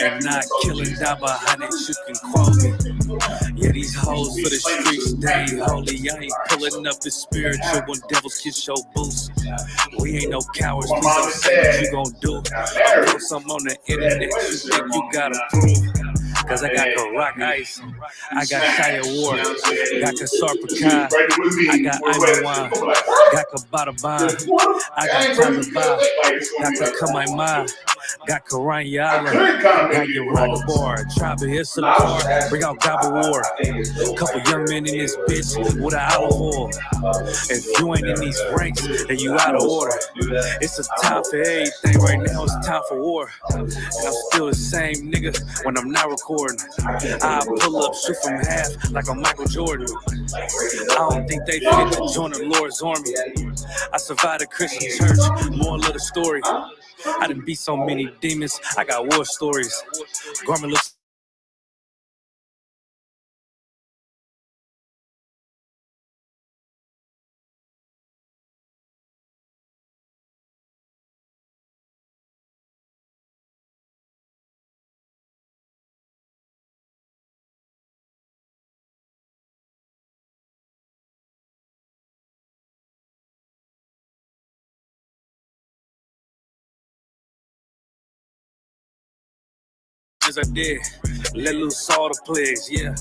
and not killing die behind it, you can quote me. Yeah, these hoes for the streets, they ain't holy. I ain't pulling up the spiritual when devils kiss your boots. We ain't no cowards, please don't say what you gon' do. I post something on the internet, you think you gotta prove. Cause I got the rock ice, I got Shia Ward, got Kassar Pakai, I got Iwan, got Kabataban, I got Taliban, got Kakamai, got Karan Yala, got your Ragabar, Tribe of Issachar, bring out Gobble War. Couple young men in this bitch with an olive oil. If you ain't in these ranks, then you out of order. It's a time for everything right now, it's time for war. And I'm still the same nigga when I'm not recording. I pull up, shoot from half like I'm Michael Jordan. I don't think they fit to join the Lord's army. I survived a Christian church, moral of the story. I done beat so many demons, I got war stories. Garment looks as I did, let loose all the plagues, yeah.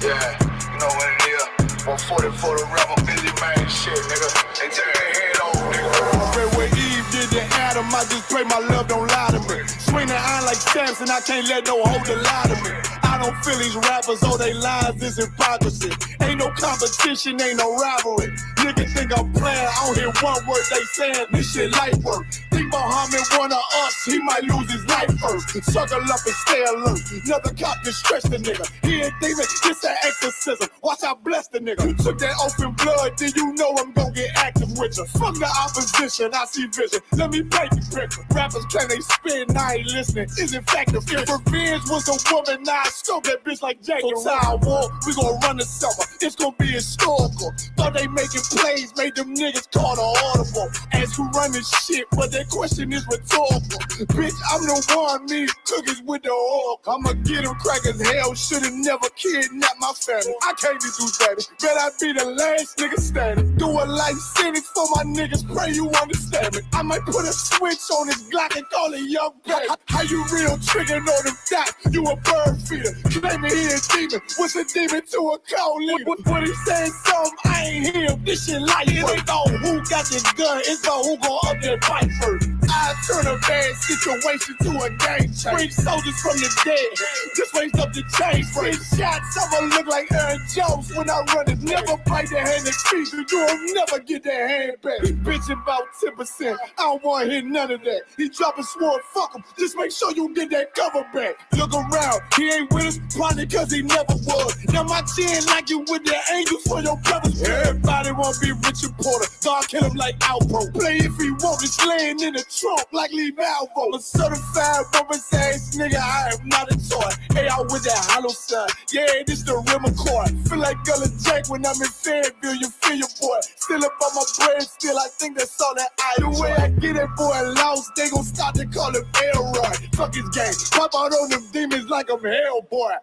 Yeah, you know what it is. 140 for the rebel, busy man shit, nigga. They tear their head off, nigga. Redway Eve did the Adam, I just pray my love don't lie to me. Swing the iron like Samson, I can't let no holder lie to me. I don't feel these rappers, oh they lies is hypocrisy. Ain't no competition, ain't no rivalry. Nigga think I'm playing, I don't hear one word they saying, this shit light work. Think Muhammad one of us, he might lose his life first. Circle up and stay alert, another cop can stretch the nigga. He ain't demon, this an exorcism, watch I bless the nigga. You took that open blood, then you know I'm gon' get active with you. Fuck the opposition, I see vision, let me paint the picture. Rappers claim they spit and I ain't listening, is in fact the fear. If revenge was a woman, now I scope that bitch like Jacob. So I war, we gon' run the summer, it's gon' be historical. Thought they making plays, made them niggas call the audible. Ask who run this shit, but that question is rhetorical. Bitch, I'm the one, me cookies with the oil. I'ma get them crackers, hell, should've never kidnapped my family. I can't do that, bet I be the last nigga standing. Do a life sentence for my niggas, pray you understand me. I might put a switch on this Glock and call it young baby. How you real trigger on them dots, you a bird feeder. Claiming he a demon, what's a demon to a cold leader? What he saying something, I ain't hear. This shit like it ain't about who got the gun, it's about who gon' up that fight first. I turn a bad situation to a game change. Bring soldiers from the dead, just raise up the chain. Free shots, I'ma look like Aaron Jones when I run it. Never bite the hand that feeds you, you'll never get that hand back. He bitchin' about 10%, I don't wanna hear none of that. He dropping sword, fuck him, just make sure you get that cover back. Look around, he ain't with us, probably cause he never was. Now my chin like you with the angels for your brothers. Everybody wanna be Richard Porter, God kill him like Alpo. Play if he want, it's laying in the trunk like Lee Malvo. A certified woman's ass nigga, I am not a toy. Hey, I with that hollow side, yeah, this the rim accord. Feel like Gullah Jake when I'm in Fayetteville, you feel your boy. Still up on my bread, still I think that's all that I do. The way I get that boy lost, they gon' start to call him Elroy. Fuck his game, pop out on them demons like I'm Hellboy.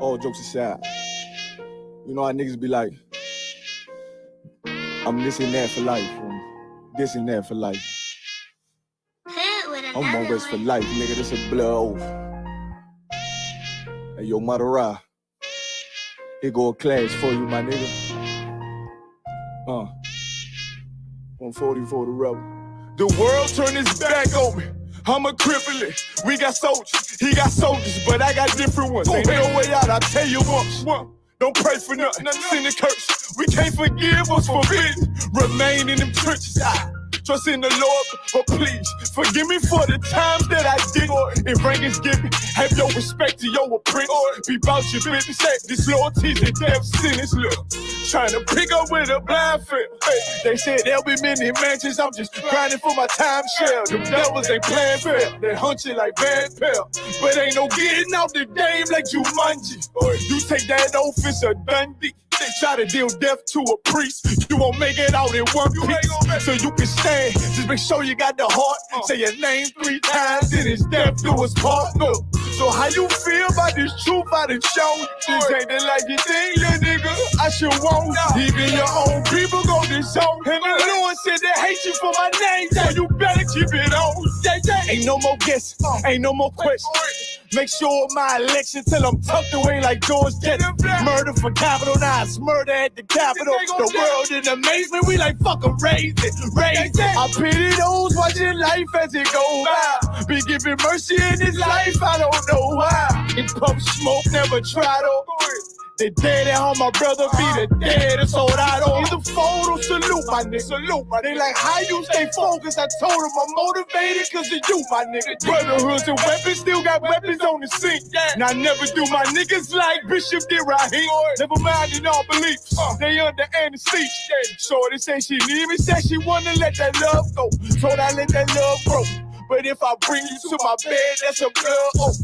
all jokes aside, you know how niggas be like, I'm this and that for life, this and that for life. I'm on West for life, nigga, this a blood oath. Hey, yo, Madara, here go a class for you, my nigga. 144 the rebel. The world turned its back on me. I'm a crippling. We got soldiers, he got soldiers, but I got different ones. Ain't no way out, I'll tell you once. Don't pray for nothing, sin and curse. We can't forgive what's forbidden. Remain in them trenches. Trust in the Lord, but please forgive me for the times that I did. If rank is given, have your respect to your apprentice. Be about your business. This loyalty's a death sentence. Look, trying to pick up with a blind fail. Hey, they said there'll be many mansions. I'm just grinding for my time share. Them devils ain't playing fair. They hunt you like bad pal. But ain't no getting out the game like Jumanji. You take that oath, it's a Dundee. They try to deal death to a priest. You won't make it out in one piece. So you can stand. Just make sure you got the heart. Say your name 3 times, then it's death do us part. No. So how you feel about this truth I done shown? This ain't the life you think, little nigga. I should want. Even your own people go disown. And the Lord said they hate you for my name, so you better keep it on. Ain't no more guessing, ain't no more questions. Make sure my election till I'm tucked away like George Jetson. Murder for capital, now it's murder at the Capitol. The world in amazement, we like fuck 'em, raise it, raise it. I pity those watching life as it go by. Be giving mercy in this life, I don't know why. In pump smoke, never try to. The dead at home, my brother be the dead, it's all I don't. Either fold or salute, my nigga. Salute, my nigga. They like, how you stay focused? I told them I'm motivated cause of you, my nigga. Brotherhoods and weapons, still got weapons on the scene. Now I never do my niggas like Bishop did Raheem. Never mind in all beliefs, they under anesthesia. Shorty say she leave me, said she wanna let that love go. Told I let that love grow. But if I bring you to my bed, that's a blood oath.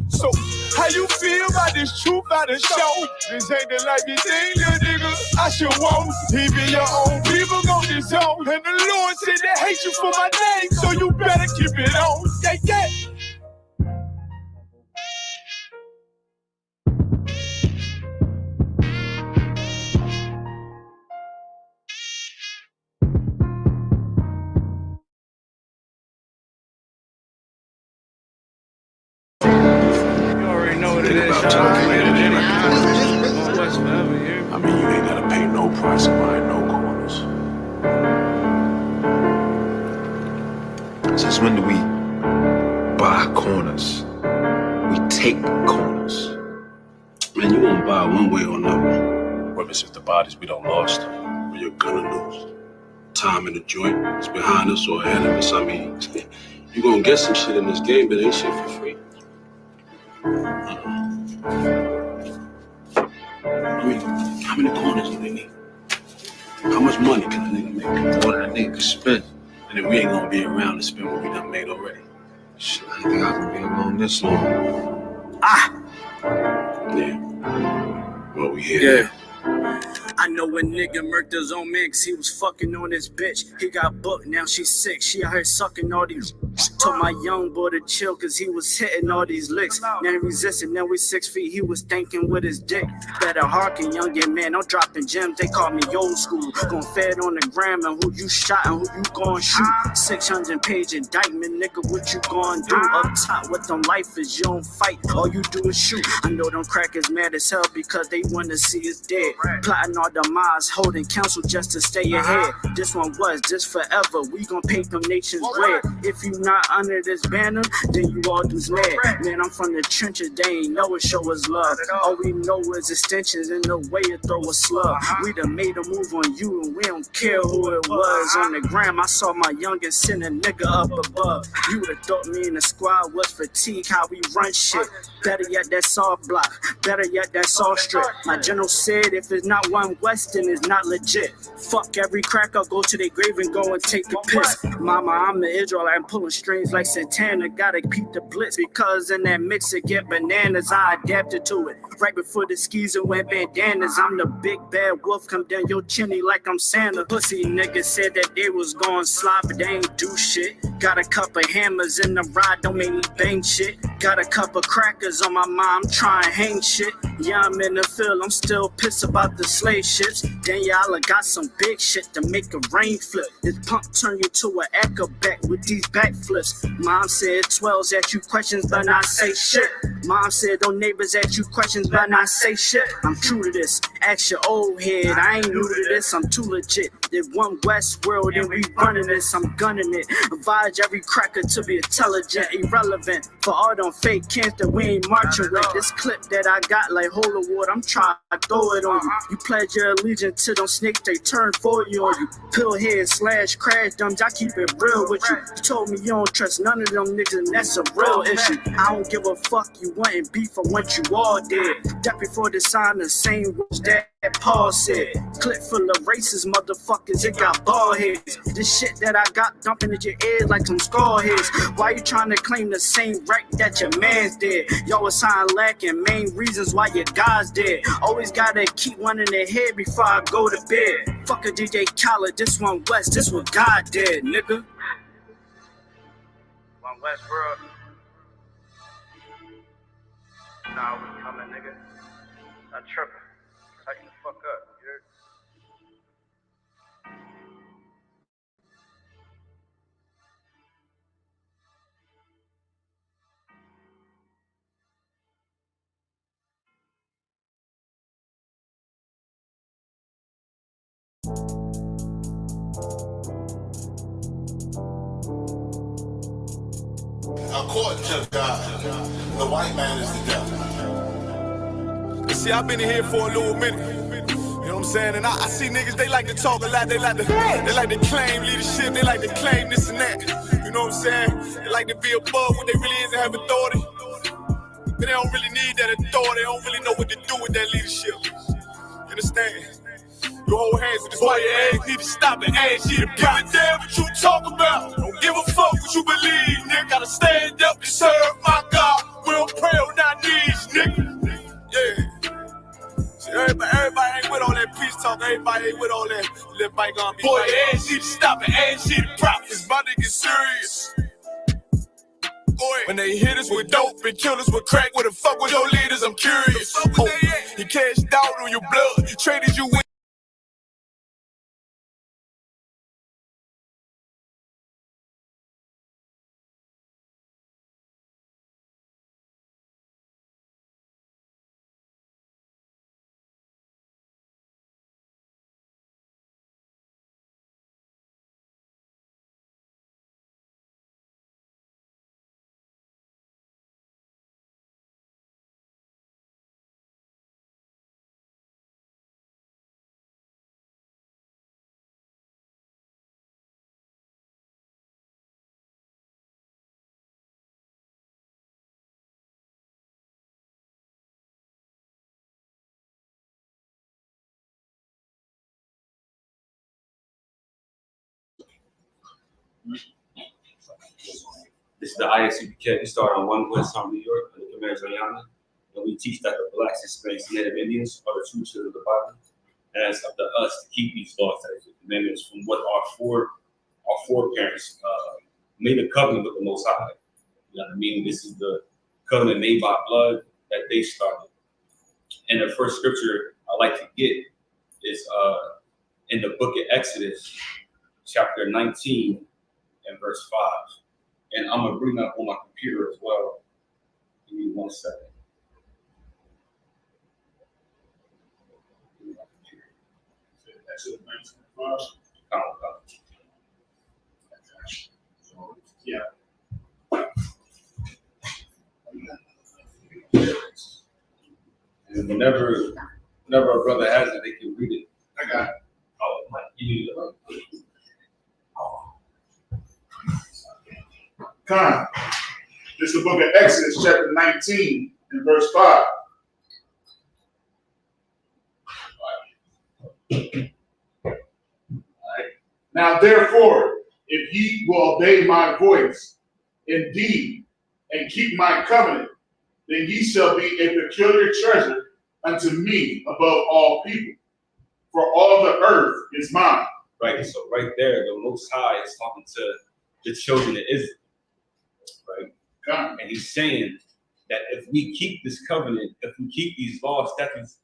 So, how you feel about this truth I done show? This ain't the life you think, little nigga. I should want. Even your own people gon' disown. And the Lord said they hate you for my name, so you better keep it on. Yeah, yeah. I mean, you ain't gotta pay no price to buy no corners. Since when do we buy corners? We take corners. Man, you won't buy one way or another. Whether it's if the bodies we don't lost, or you're gonna lose. Time in the joint is behind us or ahead of us. I mean, you gonna get some shit in this game, but ain't shit for free. I mean, how many corners do they need? How much money can a nigga make? More than a nigga can spend. And then we ain't gonna be around to spend what we done made already. Shit, I didn't think I could be alone this long. Yeah. Well, we here. Yeah. I know a nigga murked his own man cause he was fucking on his bitch. He got booked, now she's sick. She out here sucking all these. Told my young boy to chill cause he was hitting all these licks. Now he resisting, now we 6 feet, he was thinking with his dick. Better hearken, youngin' man, I'm dropping gems, they call me old school. Gon' fed on the gram and who you shot and who you gon' shoot. 600 page indictment, nigga, what you gon' do? Up top with them lifers, you don't fight, all you do is shoot. I know them crackers mad as hell because they wanna see us dead. Plotting all the miles, holding counsel just to stay ahead. This one was, this forever, we gon' paint them nations red. If you not under this banner, then you all dudes mad. Man, I'm from the trenches, they ain't know it, show us love. All we know is extensions in the way to throw a slug. We done made a move on you and we don't care who it was. On the gram, I saw my youngest send a nigga up above. You would've thought me and the squad was fatigue, how we run shit. Better yet, that's all block. Better yet, that's all strip. My general said if it's not one West, then it's not legit. Fuck every crack, I'll go to their grave and go and take the piss. Mama, I'm the Israelite, I'm pulling strings like Santana. Gotta peep the blitz because in that mix it get bananas. I adapted to it. Right before the skis and went bandanas. I'm the big bad wolf, come down your chimney like I'm Santa. Pussy niggas said that they was gon' slide, but they ain't do shit. Got a couple hammers in the ride, don't make me bang shit. Got a couple crackers on my mind, trying hang shit. Yeah, I'm in the field, I'm still pissed about the slave ships. Then y'all got some big shit to make a rain flip. This pump turn you to an echo back with these backflips. Mom said 12s at you questions, but not say shit. Mom said don't neighbors at you questions, but not say shit. I'm true to this, ask your old head. I ain't new to this, I'm too legit. There's one West world and we running this, I'm gunning it. Advise every cracker to be intelligent, irrelevant. For all them fake cans that we ain't marching with. This clip that I got like holy water, I'm trying to throw it on you. You pledge your allegiance to them snakes, they turn for you on you. Pillhead / crash dumps, I keep it real with you. You told me you don't trust none of them niggas, and that's a real issue. I don't give a fuck, you wantin' beef, I want you all dead. That before the sign the same words that Paul said. Clip full of racist motherfuckers, it got bald heads. This shit that I got dumping at your ears like some skull heads. Why you trying to claim the same right that your man's dead? Y'all was sign lacking, main reasons why your guy's dead. Always gotta keep one in the head before I go to bed. Fuck a DJ Khaled, this one West, this what God did, nigga. One West, bro. Nah, we coming, nigga. Not tripping. Tighten the fuck up, you heard? According to God, the white man is the devil. See, I've been in here for a little minute. You know what I'm saying? And I see niggas, they like to talk a lot. They like to claim leadership. They like to claim this and that. You know what I'm saying? They like to be above what they really is and have authority. But they don't really need that authority. They don't really know what to do with that leadership. You understand? You hold hands with this white ass, need to stop and ask you to give a damn what you talk about. Don't give a fuck what you believe, nigga. Gotta stand up and serve my God. We don't pray on our knees, nigga. Yeah. See, everybody ain't with all that peace talk. Everybody ain't with all that bygone. Boy, ass need to stop and ask you to prop. It's about to get serious. Boy, when they hit us with dope and kill us with crack, where the fuck with your leaders? I'm curious. Oh, he cashed out on your blood, traded you with. This is the ISUPK. We start on 1 West Town, New York, in the Commander Ayana, and we teach that the Blacks, Hispanics, and Native Indians are the true children of the Bible, and it's up to us to keep these laws, statutes, and commandments from what our foreparents made a covenant with the Most High. You know what I mean? This is the covenant made by blood that they started. And the first scripture I like to get is in the book of Exodus, chapter 19 and verse 5. And I'm going to bring that up on my computer as well. Give me 1 second. Yeah. And whenever a brother has it, they can read it. I got it. Oh, Mike, you need it. Con. This is the book of Exodus, chapter 19, and verse 5. Now, therefore, if ye will obey my voice indeed and keep my covenant, then ye shall be a peculiar treasure unto me above all people. For all the earth is mine. Right, so right there, the Most High is talking to the children of Israel, right? God. And he's saying that if we keep this covenant, if we keep these laws, statutes,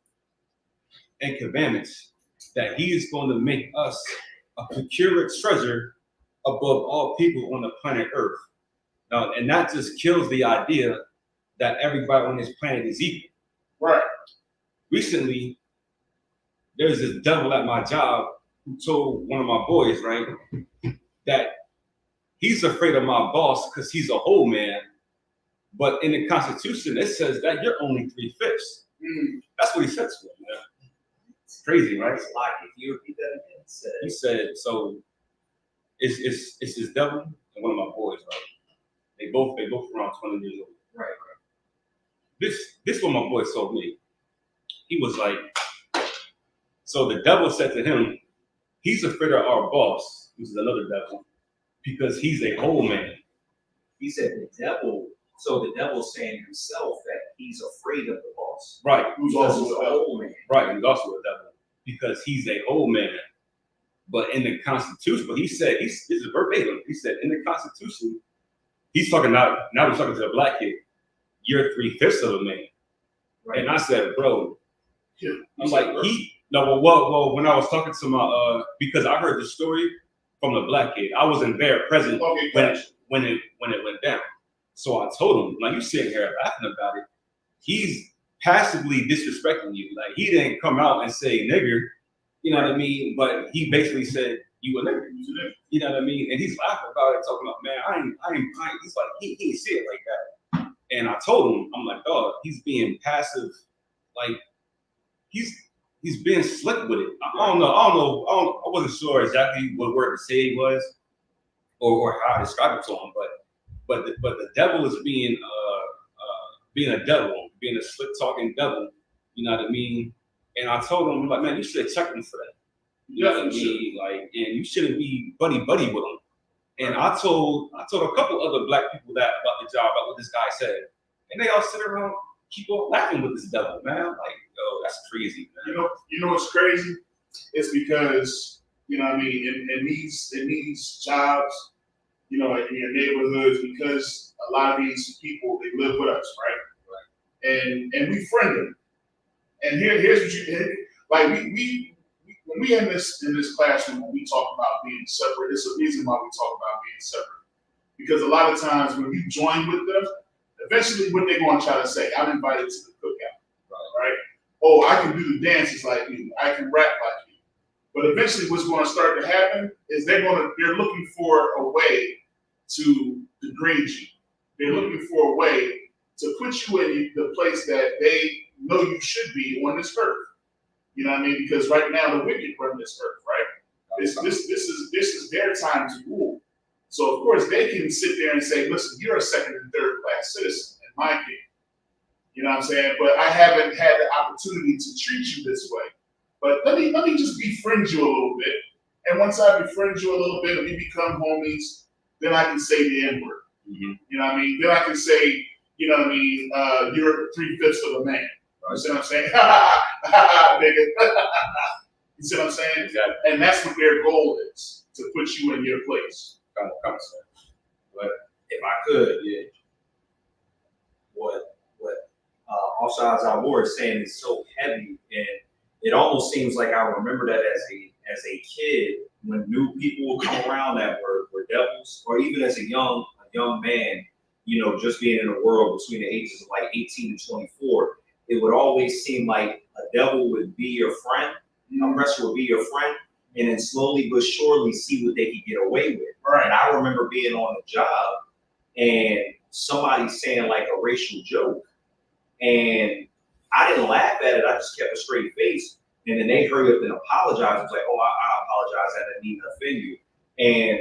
and commandments, that he is going to make us a peculiar treasure above all people on the planet Earth. Now, and that just kills the idea that everybody on this planet is equal. Right. Recently, there's this devil at my job who told one of my boys, right, that he's afraid of my boss because he's a whole man. But in the Constitution, it says that you're only 3/5. That's what he said to him, man. It's crazy, right? It's like, if you repeat that again, He said, so it's this devil and one of my boys, right? They both around 20 years old. Right. This what my boy told me. He was like, so the devil said to him, he's afraid of our boss, who's another devil, because he's a whole man. He said the devil, so the devil's saying himself that he's afraid of the boss. Right. Who's Because also he's a a whole man. Right, he's also a devil, because he's a whole man. But in the Constitution, but he said, this is verbatim, he said, in the Constitution, he's talking now he's talking to a black kid, you're 3/5 of a man. Right. And I said, bro, Yeah. I'm like, well, when I was talking to my, because I heard the story from the black kid, I wasn't there present Okay, when it went down. So I told him, like, you sitting here laughing about it, he's passively disrespecting you. Like, he didn't come out and say nigger, you know what I mean? But he basically said, you a nigger, you know what I mean? And he's laughing about it, talking about, man, I ain't, he's like, he didn't see it like that. And I told him, I'm like, dog, he's being passive, like, he's being slick with it. I don't know. I wasn't sure exactly what word to say it was, or how to describe it to him. But the devil is being a devil, being a slick talking devil. You know what I mean? And I told him, like, man, you should check him for that. You know what I mean? Like, and you shouldn't be buddy with him. And I told a couple other black people that about the job, about what this guy said, and they all sit around, keep on laughing with this devil, man. I'm like, yo, that's crazy, man. You know what's crazy? It's because, you know what I mean, in these jobs, you know, in your neighborhoods, because a lot of these people, they live with us, right? And we friend them. And here's what you like. We when we in this classroom, when we talk about being separate, it's a reason why we talk about being separate. Because a lot of times when you join with them, eventually what they're going to try to say, I'm invited to the cookout, right? Oh, I can do the dances like you. I can rap like you. But eventually what's going to start to happen is they're looking for a way to degrade you. They're looking for a way to put you in the place that they know you should be on this earth. You know what I mean? Because right now the wicked run this earth, right? This is their time to rule. So of course they can sit there and say, listen, you're a second and third class citizen in my kingdom. You know what I'm saying? But I haven't had the opportunity to treat you this way. But let me just befriend you a little bit. And once I befriend you a little bit and we become homies, then I can say the N-word. Mm-hmm. You know what I mean? Then I can say, you know what I mean, you're 3/5 of a man. You see what I'm saying? Nigga. You see what I'm saying? Exactly. And that's what their goal is, to put you in your place. Come on, sir. But if I could, yeah, what Offsides Out War is saying is so heavy, and it almost seems like I remember that as a kid when new people would come around that were devils, or even as a young man, you know, just being in a world between the ages of like 18 to 24. It would always seem like a devil would be your friend, a wrestler would be your friend, and then slowly but surely see what they could get away with. Right. And I remember being on a job and somebody saying like a racial joke, and I didn't laugh at it. I just kept a straight face. And then they hurry up and apologize. I was like, oh, I apologize. I didn't mean to offend you. And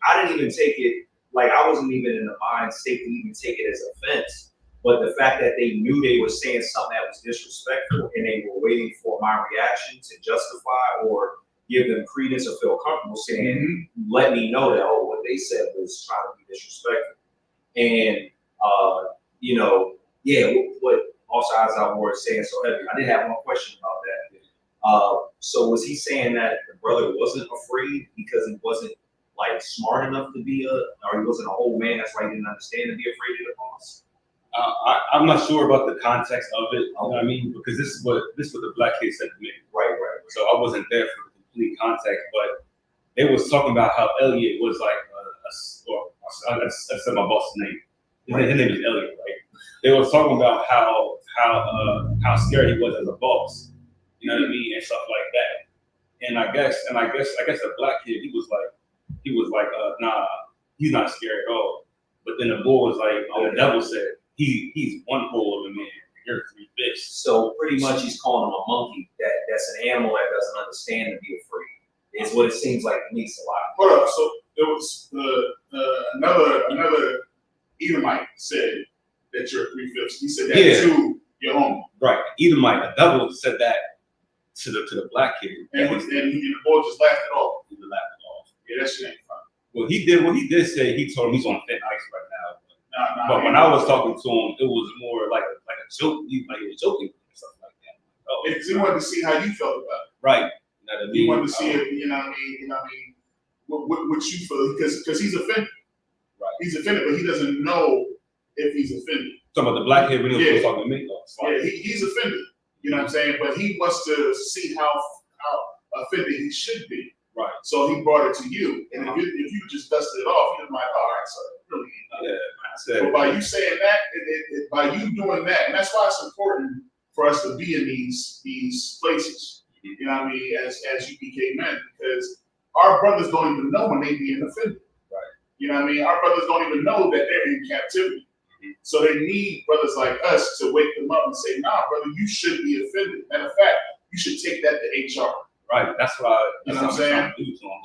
I didn't even take it, like I wasn't even in the mind state to even take it as offense. But the fact that they knew they were saying something that was disrespectful and they were waiting for my reaction to justify or give them credence or feel comfortable saying, let me know that, oh, what they said was trying to be disrespectful. And, you know, yeah, what Offsides Out War is saying so heavy. I did have one question about that. So was he saying that the brother wasn't afraid because he wasn't like smart enough to be or he wasn't a whole man, that's why he didn't understand to be afraid of the boss? I'm not sure about the context of it. You know what I mean? Because this is what the black kid said to me. Right. So I wasn't there for the complete context, but they was talking about how Elliot was like I said my boss's name. His name is Elliot, right? They was talking about how scared he was as a boss. You know what I mean, and stuff like that. And I guess the black kid, he was like, nah, he's not scared at all. But then the boy was like, the devil said, he's one whole of a man. You're three fish. So pretty much he's calling him a monkey. That's an animal that doesn't understand to be afraid. Is what it seems like to me a lot. Hold up. So there was another Edomite said that you're 3/5. He said that to your homie. Right. Edomite. The devil said that to the black kid. And the boy just laughed it off. He laughed it off. Yeah, that shit ain't fun. Well, he did say, he told him he's on thin ice right now. Nah, but when I was talking to him, it was more like a joke. He was joking and stuff like that. Oh, because he wanted to see how you felt about it. Right. You know what I mean? He wanted to see if, you know what I mean, what you feel, because he's offended. Right. He's offended, but he doesn't know if he's offended. Talking about the black kid when he was talking to me. Yeah, he's offended. You know what I'm saying? But he wants to see how offended he should be. Right. So he brought it to you, and if you just dusted it off, you're like, all right, so really. But by you saying that, by you doing that, and that's why it's important for us to be in these places. You know what I mean? As UPK men, because our brothers don't even know when they being offended. Right. You know what I mean? Our brothers don't even know that they're in captivity. So they need brothers like us to wake them up and say, nah, brother, you should be offended. Matter of fact, you should take that to HR. Right. That's what I'm saying? trying to do to him.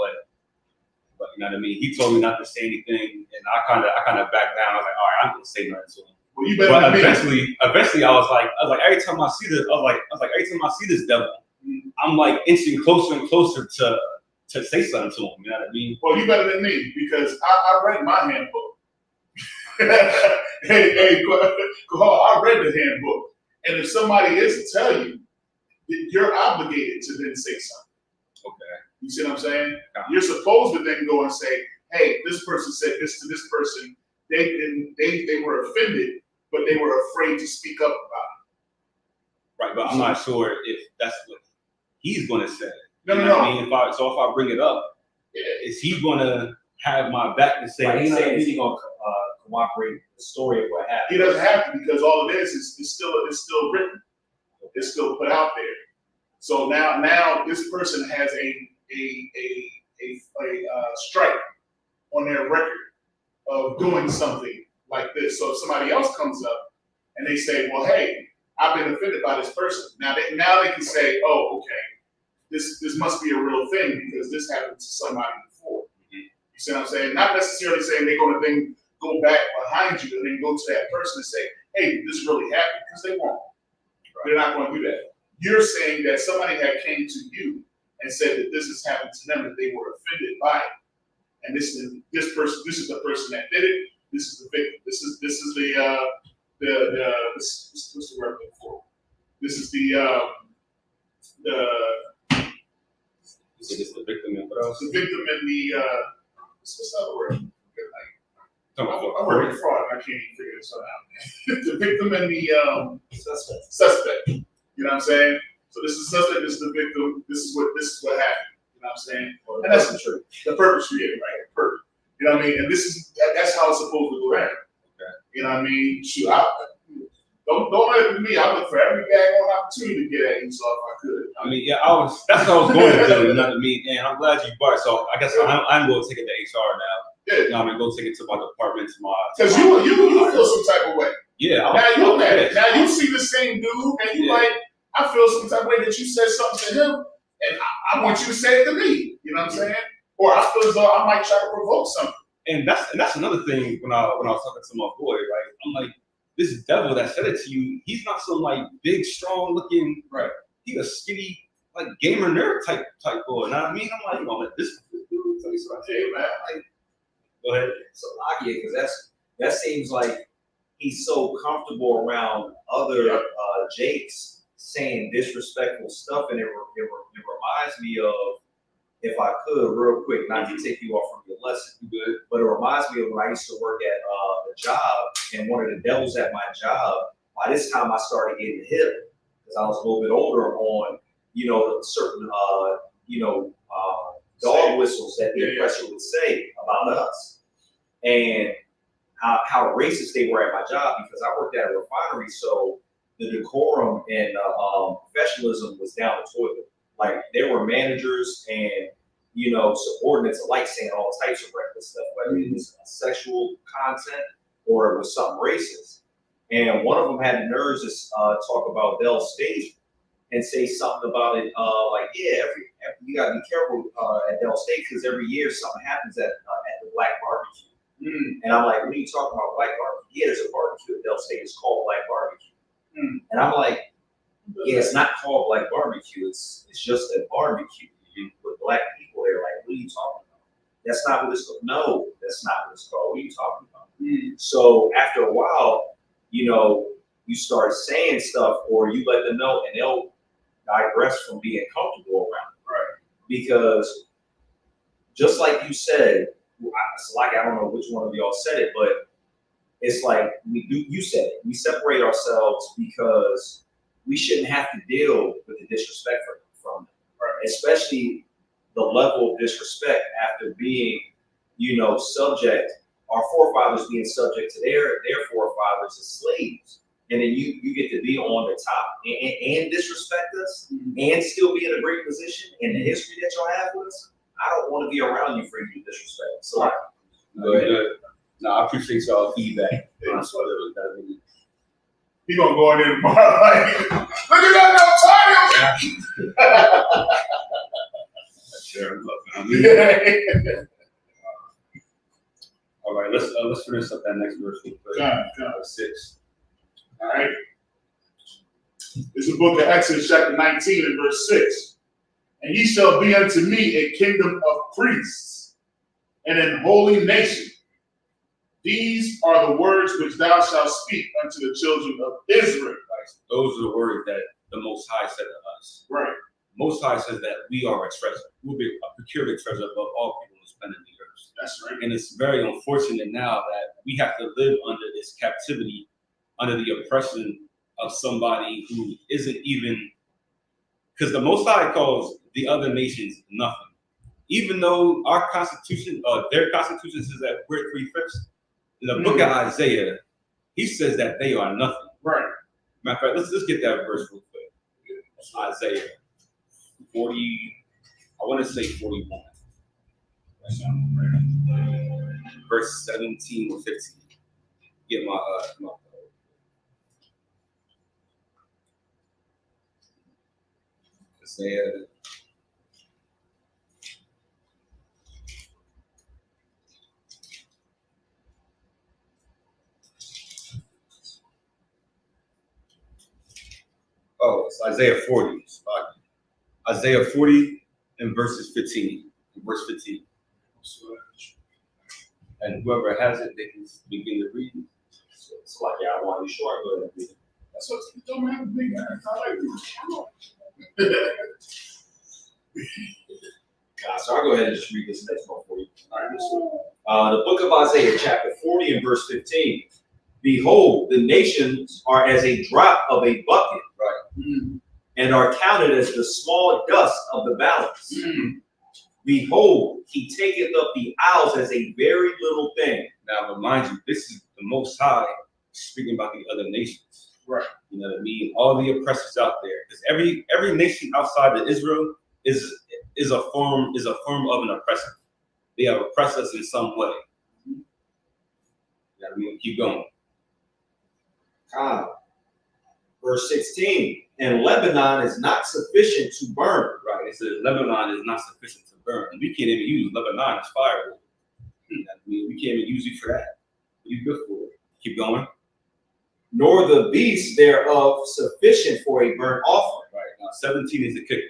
But you know what I mean? He told me not to say anything, and I kind of backed down. I was like, all right, I'm gonna say nothing to him. Well, you better than me. Eventually, I was like, every time I see this, every time I see this devil, I'm like inching closer and closer to say something to him. You know what I mean? Well, you better than me because I read my handbook. hey, I read the handbook, and if somebody is to tell you, you're obligated to then say something. Okay. You see what I'm saying? You're supposed to then go and say, hey, this person said this to this person. They were offended, but they were afraid to speak up about it. Right, but I'm not sure if that's what he's going to say. No. I mean, if I bring it up, is he going to have my back and say? Right, he's saying is he going to cooperate the story of what happened? He doesn't have to because all it is still written. It's still put out there. So now this person has a strike on their record of doing something like this. So if somebody else comes up and they say, well, hey, I've been offended by this person. Now they can say, oh, okay, this must be a real thing because this happened to somebody before. You see what I'm saying? Not necessarily saying they're going to then go back behind you and then go to that person and say, hey, this really happened, because they won't. They're not going to do that. You're saying that somebody had came to you and said that this has happened to them, that they were offended by it. And this is the person that did it. This is the victim. This is what's the word for? This is the victim and what else? The victim and the what's the other word? I Talking work in fraud. I can't even figure this one out. The victim and the suspect. You know what I'm saying? So this is the suspect. This is the victim. This is what happened. You know what I'm saying? And that's the truth. The perpetrator, right? The perp. You know what I mean? And that's how it's supposed to go down. Okay. You know what I mean? Shoot, don't let it be me. I look for every daggone opportunity to get at you, so if I could. I mean, yeah, that's what I was going to do. You know what I mean? And I'm glad you brought it. So I guess I'm going to take it to HR now. Yeah. You know, I'm going to go take it to my department, because you feel some type of way. Yeah. Now you mad. Now you see the same dude, and you like, I feel some type of way that you said something to him, and I want you to say it to me. You know what I'm saying? Or I feel as though I might try to provoke something. And that's another thing when I was talking to my boy, right? I'm like, this devil that said it to you, he's not some like big, strong looking, right? He a skinny, like gamer nerd type boy. You know what I mean? I'm like, you know, let this dude tell you something. Hey, man. Like, go ahead. So because that seems like he's so comfortable around other Jakes saying disrespectful stuff, and it reminds me of, if I could, real quick, not to take you off from your lesson. Good. But it reminds me of when I used to work at a job, and one of the devils at my job, by this time I started getting hip because I was a little bit older on, certain, dog whistles that the oppressor would say about us. And how racist they were at my job, because I worked at a refinery, so the decorum and professionalism was down the toilet. Like, there were managers and subordinates alike saying all types of reckless stuff, whether it was sexual content or it was something racist. And one of them had the nerves to talk about Dell's stage and say something about it, you gotta be careful at Dell State because every year something happens at the Black Barbecue. And I'm like, what are you talking about, Black Barbecue? Yeah, there's a barbecue at Dell State. It's called Black Barbecue. And I'm like, yeah, it's not called Black Barbecue. It's just a barbecue with black people there. Like, what are you talking about? That's not what it's called. No, that's not what it's called. What are you talking about? So after a while, you start saying stuff, or you let them know, and they'll digress from being comfortable around it. Right. Because just like you said, it's like, I don't know which one of y'all said it, but it's like you said it. We separate ourselves because we shouldn't have to deal with the disrespect from them. Right. Especially the level of disrespect after being, subject, our forefathers being subject to their forefathers as slaves. And then you get to be on the top and disrespect us and still be in a great position in the history that y'all have with us. I don't want to be around you for you to disrespect. So go ahead. No, I appreciate y'all feedback. He gonna go in there tomorrow like, look at that title. Sure. All right, let's finish up that next verse. 6. All right. This is the book of Exodus, chapter 19 and verse 6. And ye shall be unto me a kingdom of priests and an holy nation. These are the words which thou shalt speak unto the children of Israel. Those are the words that the Most High said to us. Right. Most High says that we are a treasure. We'll be a peculiar treasure above all people who spend in the earth. That's right. And it's very unfortunate now that we have to live under this captivity, under the oppression of somebody who isn't even, because the Most High calls the other nations nothing. Even though our Constitution, their Constitution says that we're 3/5, in the book of Isaiah, he says that they are nothing. Right. Matter of fact, let's get that verse real quick. Isaiah 40, I want to say 41. Verse 17 or 15. Get my Isaiah. Oh, it's Isaiah 40. Isaiah 40 and verses 15. Verse 15. And whoever has it, they can begin to read. So it's like, I want to be sure I go ahead and read it. That's what you don't have a big ass. I like it. So I'll go ahead and just read this next one for you. All right, the book of Isaiah, chapter 40 and verse 15. Behold, the nations are as a drop of a bucket, and are counted as the small dust of the balance. Behold, he taketh up the isles as a very little thing. Now, remind you, this is the Most High speaking about the other nations. Right. You know what I mean? All the oppressors out there, because every nation outside of Israel is a form of an oppressor. They have oppressed us in some way. You know what I mean? Keep going. Verse 16. And Lebanon is not sufficient to burn. Right. It says Lebanon is not sufficient to burn. And we can't even use Lebanon as firewood. I mean, we can't even use you for that. What are you good for? Keep going. Nor the beasts thereof sufficient for a burnt offering. Right. Now 17 is the kicker.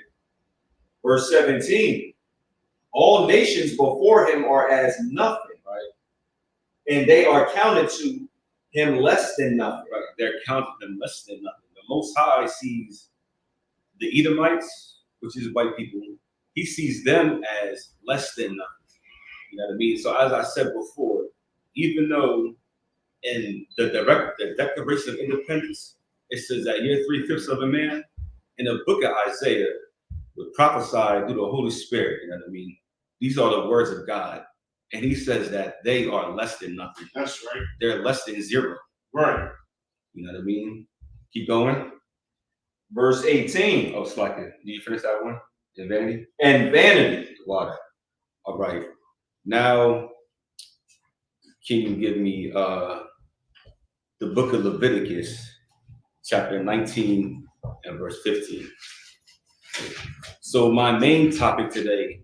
Verse 17. All nations before him are as nothing. Right. And they are counted to him less than nothing. Right. They're counted them less than nothing. The Most High sees the Edomites, which is white people, he sees them as less than nothing. You know what I mean? So as I said before, even though in the Declaration of Independence, it says that you're 3/5 of a man, in the book of Isaiah, was prophesied through the Holy Spirit, you know what I mean? These are the words of God. And he says that they are less than nothing. That's right. They're less than zero. Right. You know what I mean? Keep going. Verse 18. Oh, Slacker, did you finish that one? In vanity? And vanity. Water. All right. Now, can you give me the book of Leviticus, chapter 19 and verse 15? So my main topic today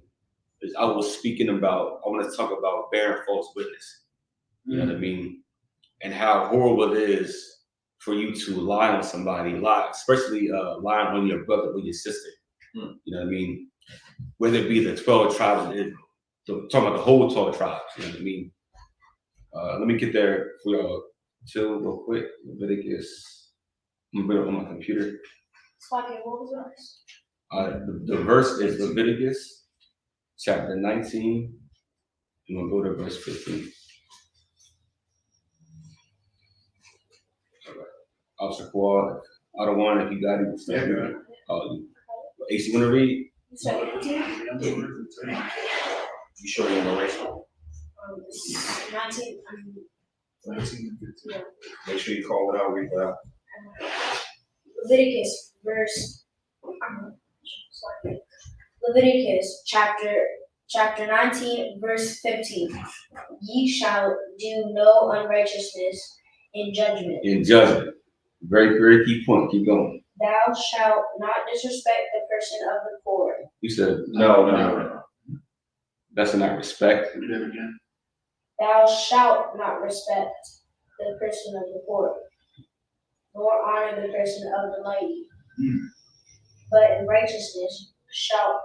is I want to talk about bearing false witness. You know what I mean? And how horrible it is for you to lie on somebody, especially lying on your brother or your sister. You know what I mean? Whether it be the 12 tribes of Israel. So I'm talking about the whole 12 tribes, you know what I mean? Let me get there for y'all. Chill real quick. Leviticus. I'm going to put it on my computer. What was yours? The verse is Leviticus chapter 19. I'm going to go to verse 15. All right. Officer Quad, I don't want if you got it. Ace, you want to read? You said 15? You sure you're in the right spot? 19. 19 and 15. Yeah. Make sure you call it out, read it out. Leviticus Leviticus chapter 19 verse 15. Ye shall do no unrighteousness in judgment. In judgment. Very, very key point. Keep going. Thou shalt not disrespect the person of the poor. You said No. that's not respect. Read that again. Thou shalt not respect the person of the poor, nor honor the person of the mighty. But in righteousness shalt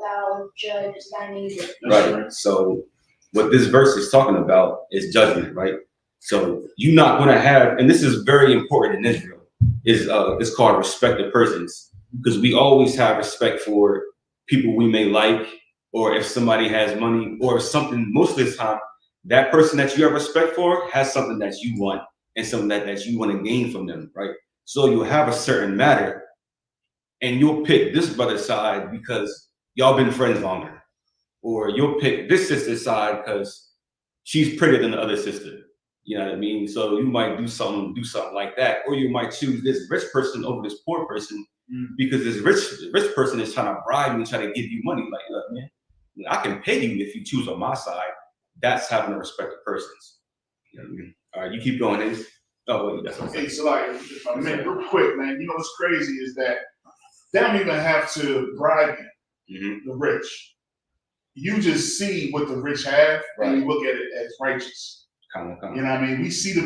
thou judge thy neighbor. Right. So what this verse is talking about is judgment, right? So you're not going to have, and this is very important in Israel, is it's called respect of persons, because we always have respect for people we may like, or if somebody has money or something. Most of the time, that person that you have respect for has something that you want and something that you want to gain from them, right? So you'll have a certain matter, and you'll pick this brother's side because y'all been friends longer, or you'll pick this sister's side because she's prettier than the other sister. You know what I mean? So you might do something like that, or you might choose this rich person over this poor person because this rich person is trying to bribe you and try to give you money. Like, look, man, I can pay you if you choose on my side. That's having to respect the persons. You know what I mean? All right, you keep going. Ace. Oh, wait, that's what I'm saying. Hey, so like, if I may, real quick, man, you know what's crazy is that they don't even have to bribe you, the rich. You just see what the rich have, and you look at it as righteous. You know what I mean? We see the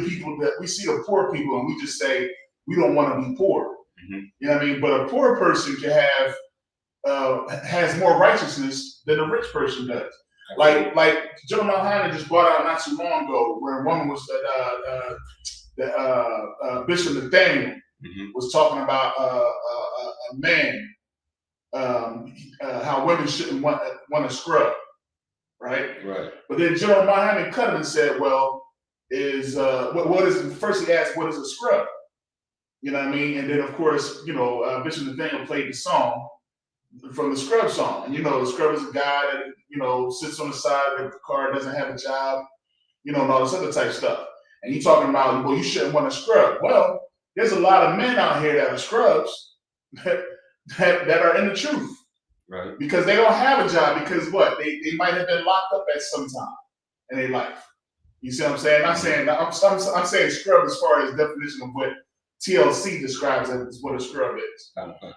poor people, and we just say we don't want to be poor. You know what I mean? But a poor person can has more righteousness than a rich person does. Like Joe Malhana just brought out not too long ago, where a woman was Bishop Nathaniel was talking about a man, how women shouldn't want to scrub. Right. But then General Muhammad cut him and said, "Well, what is?" First he asked, "What is a scrub?" You know what I mean? And then of course, Bishop Nathaniel played the song from the Scrub song. And the scrub is a guy that sits on the side of the car, doesn't have a job, and all this other type stuff. And you talking about, well, you shouldn't want to scrub. Well, there's a lot of men out here that are scrubs that are in the truth. Right. Because they don't have a job because what? They might have been locked up at some time in their life. You see what I'm saying? I'm saying scrub as far as definition of what TLC describes as what a scrub is.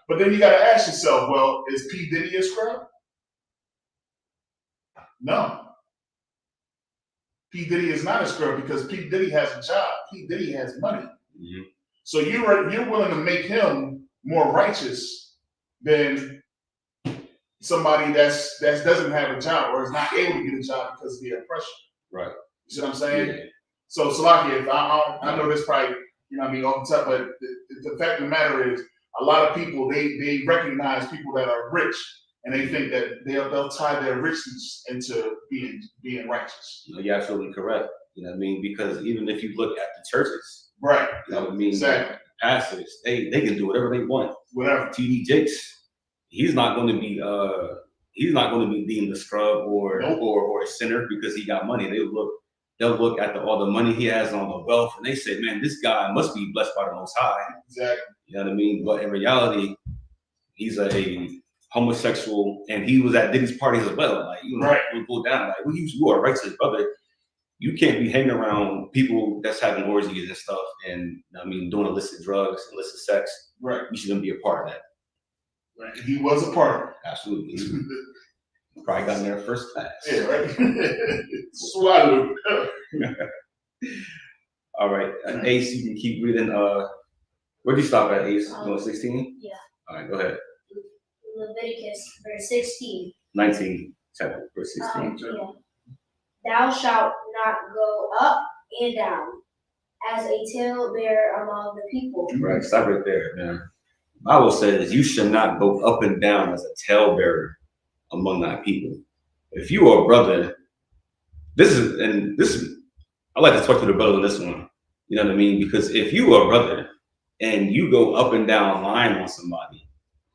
But then you got to ask yourself, well, is P. Diddy a scrub? No. P. Diddy is not a scrub because P. Diddy has a job. P. Diddy has money. So you're willing to make him more righteous than somebody that doesn't have a job or is not able to get a job because of the oppression. Right. You see what I'm saying? Yeah. So Salakia, I know this probably, off the top, but the fact of the matter is a lot of people, they recognize people that are rich and they think that they'll tie their richness into being righteous. You're absolutely correct. You know what I mean? Because even if you look at the churches, right? You know what I mean? Exactly. Pastors, they can do whatever they want. Whatever. T.D. Jakes, he's not going to be deemed a scrub or a sinner because he got money. They'll look at all the money he has on the wealth, and they say, man, this guy must be blessed by the Most High. Exactly. You know what I mean? But in reality, he's a homosexual, and he was at Diddy's parties as well. Like, you know, we go down. Like, you are a righteous brother. You can't be hanging around people that's having orgies and stuff, and I mean, doing illicit drugs, illicit sex. Right. You shouldn't be a part of that. Right. He was a part of it. Absolutely. Probably got in there first class. Yeah, right. Swallowed. All right. Ace, you can keep reading. Where'd you stop at, Ace? 16? Yeah. All right, go ahead. Leviticus, verse 16. 19, chapter, verse 16. Yeah. Thou shalt not go up and down as a talebearer among the people. Right, stop right there, man. Bible says you should not go up and down as a talebearer among thy people. If you are a brother, I like to talk to the brother on this one. You know what I mean? Because if you are a brother and you go up and down lying on somebody,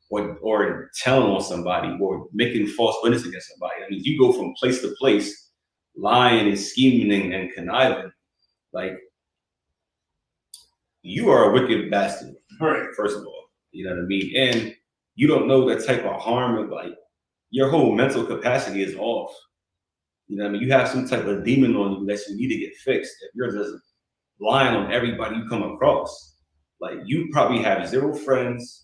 or telling on somebody, or making false witness against somebody, I mean, you go from place to place, lying and scheming and conniving, like, you are a wicked bastard. Right. First of all, you know what I mean? And you don't know that type of harm, of like, your whole mental capacity is off. You know what I mean? You have some type of demon on you that you need to get fixed. If you're just lying on everybody you come across, like, you probably have zero friends,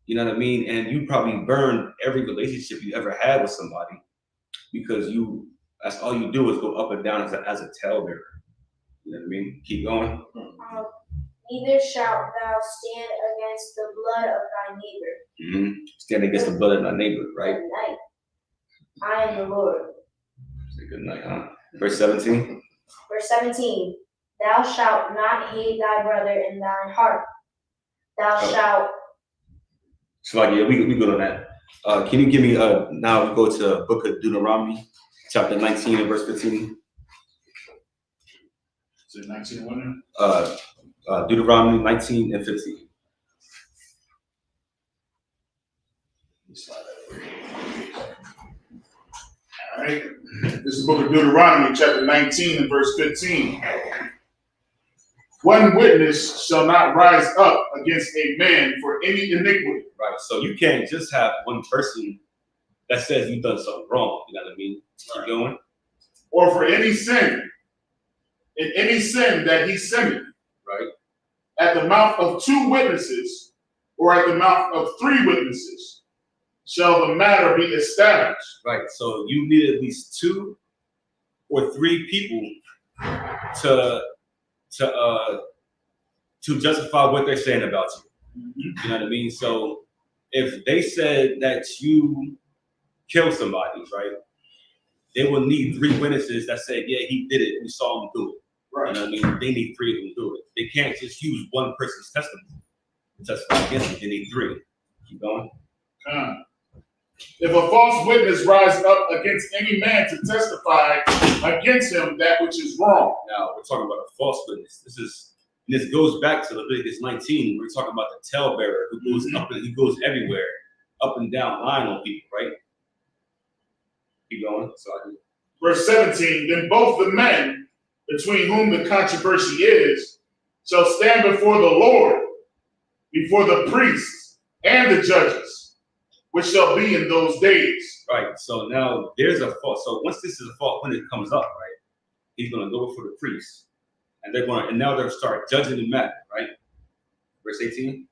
you know what I mean? And you probably burned every relationship you ever had with somebody because that's all you do is go up and down as a talebearer. You know what I mean? Keep going. Neither shalt thou stand against the blood of thy neighbor. Mm-hmm. Stand against the blood of thy neighbor, right? Good night. I am the Lord. Say good night, huh? Verse 17. Verse 17. Thou shalt not hate thy brother in thine heart. Thou shalt. So, like, yeah, we good on that. Can you give me now we go to book of Deuteronomy, chapter 19 and verse 15. Is it 19 and 1? Deuteronomy 19 and 15. All right. This is the book of Deuteronomy, chapter 19 and verse 15. One witness shall not rise up against a man for any iniquity. Right. So you can't just have one person that says you've done something wrong. You know what I mean? Keep going. Or for any sin, in any sin that he sinned. Right. At the mouth of 2 witnesses, or at the mouth of 3 witnesses, shall the matter be established. Right. So you need at least 2 or 3 people to justify what they're saying about you. Mm-hmm. You know what I mean? So if they said that you killed somebody, right, they will need 3 witnesses that say, yeah, he did it. We saw him do it. Right. You know what I mean? They need 3 of them to do it. They can't just use one person's testimony to testify against them. They need 3. Keep going. If a false witness rise up against any man to testify against him that which is wrong. Now we're talking about a false witness. This goes back to Leviticus 19. We're talking about the talebearer who goes up and he goes everywhere, up and down, lying on people, right? Keep going. Sorry. Verse 17. Then both the men between whom the controversy is shall stand before the Lord, before the priests and the judges, which shall be in those days. Right. So now there's a fault. So once this is a fault, when it comes up, right, he's going to go before the priests, and now they'll start judging the matter, right? Verse 18.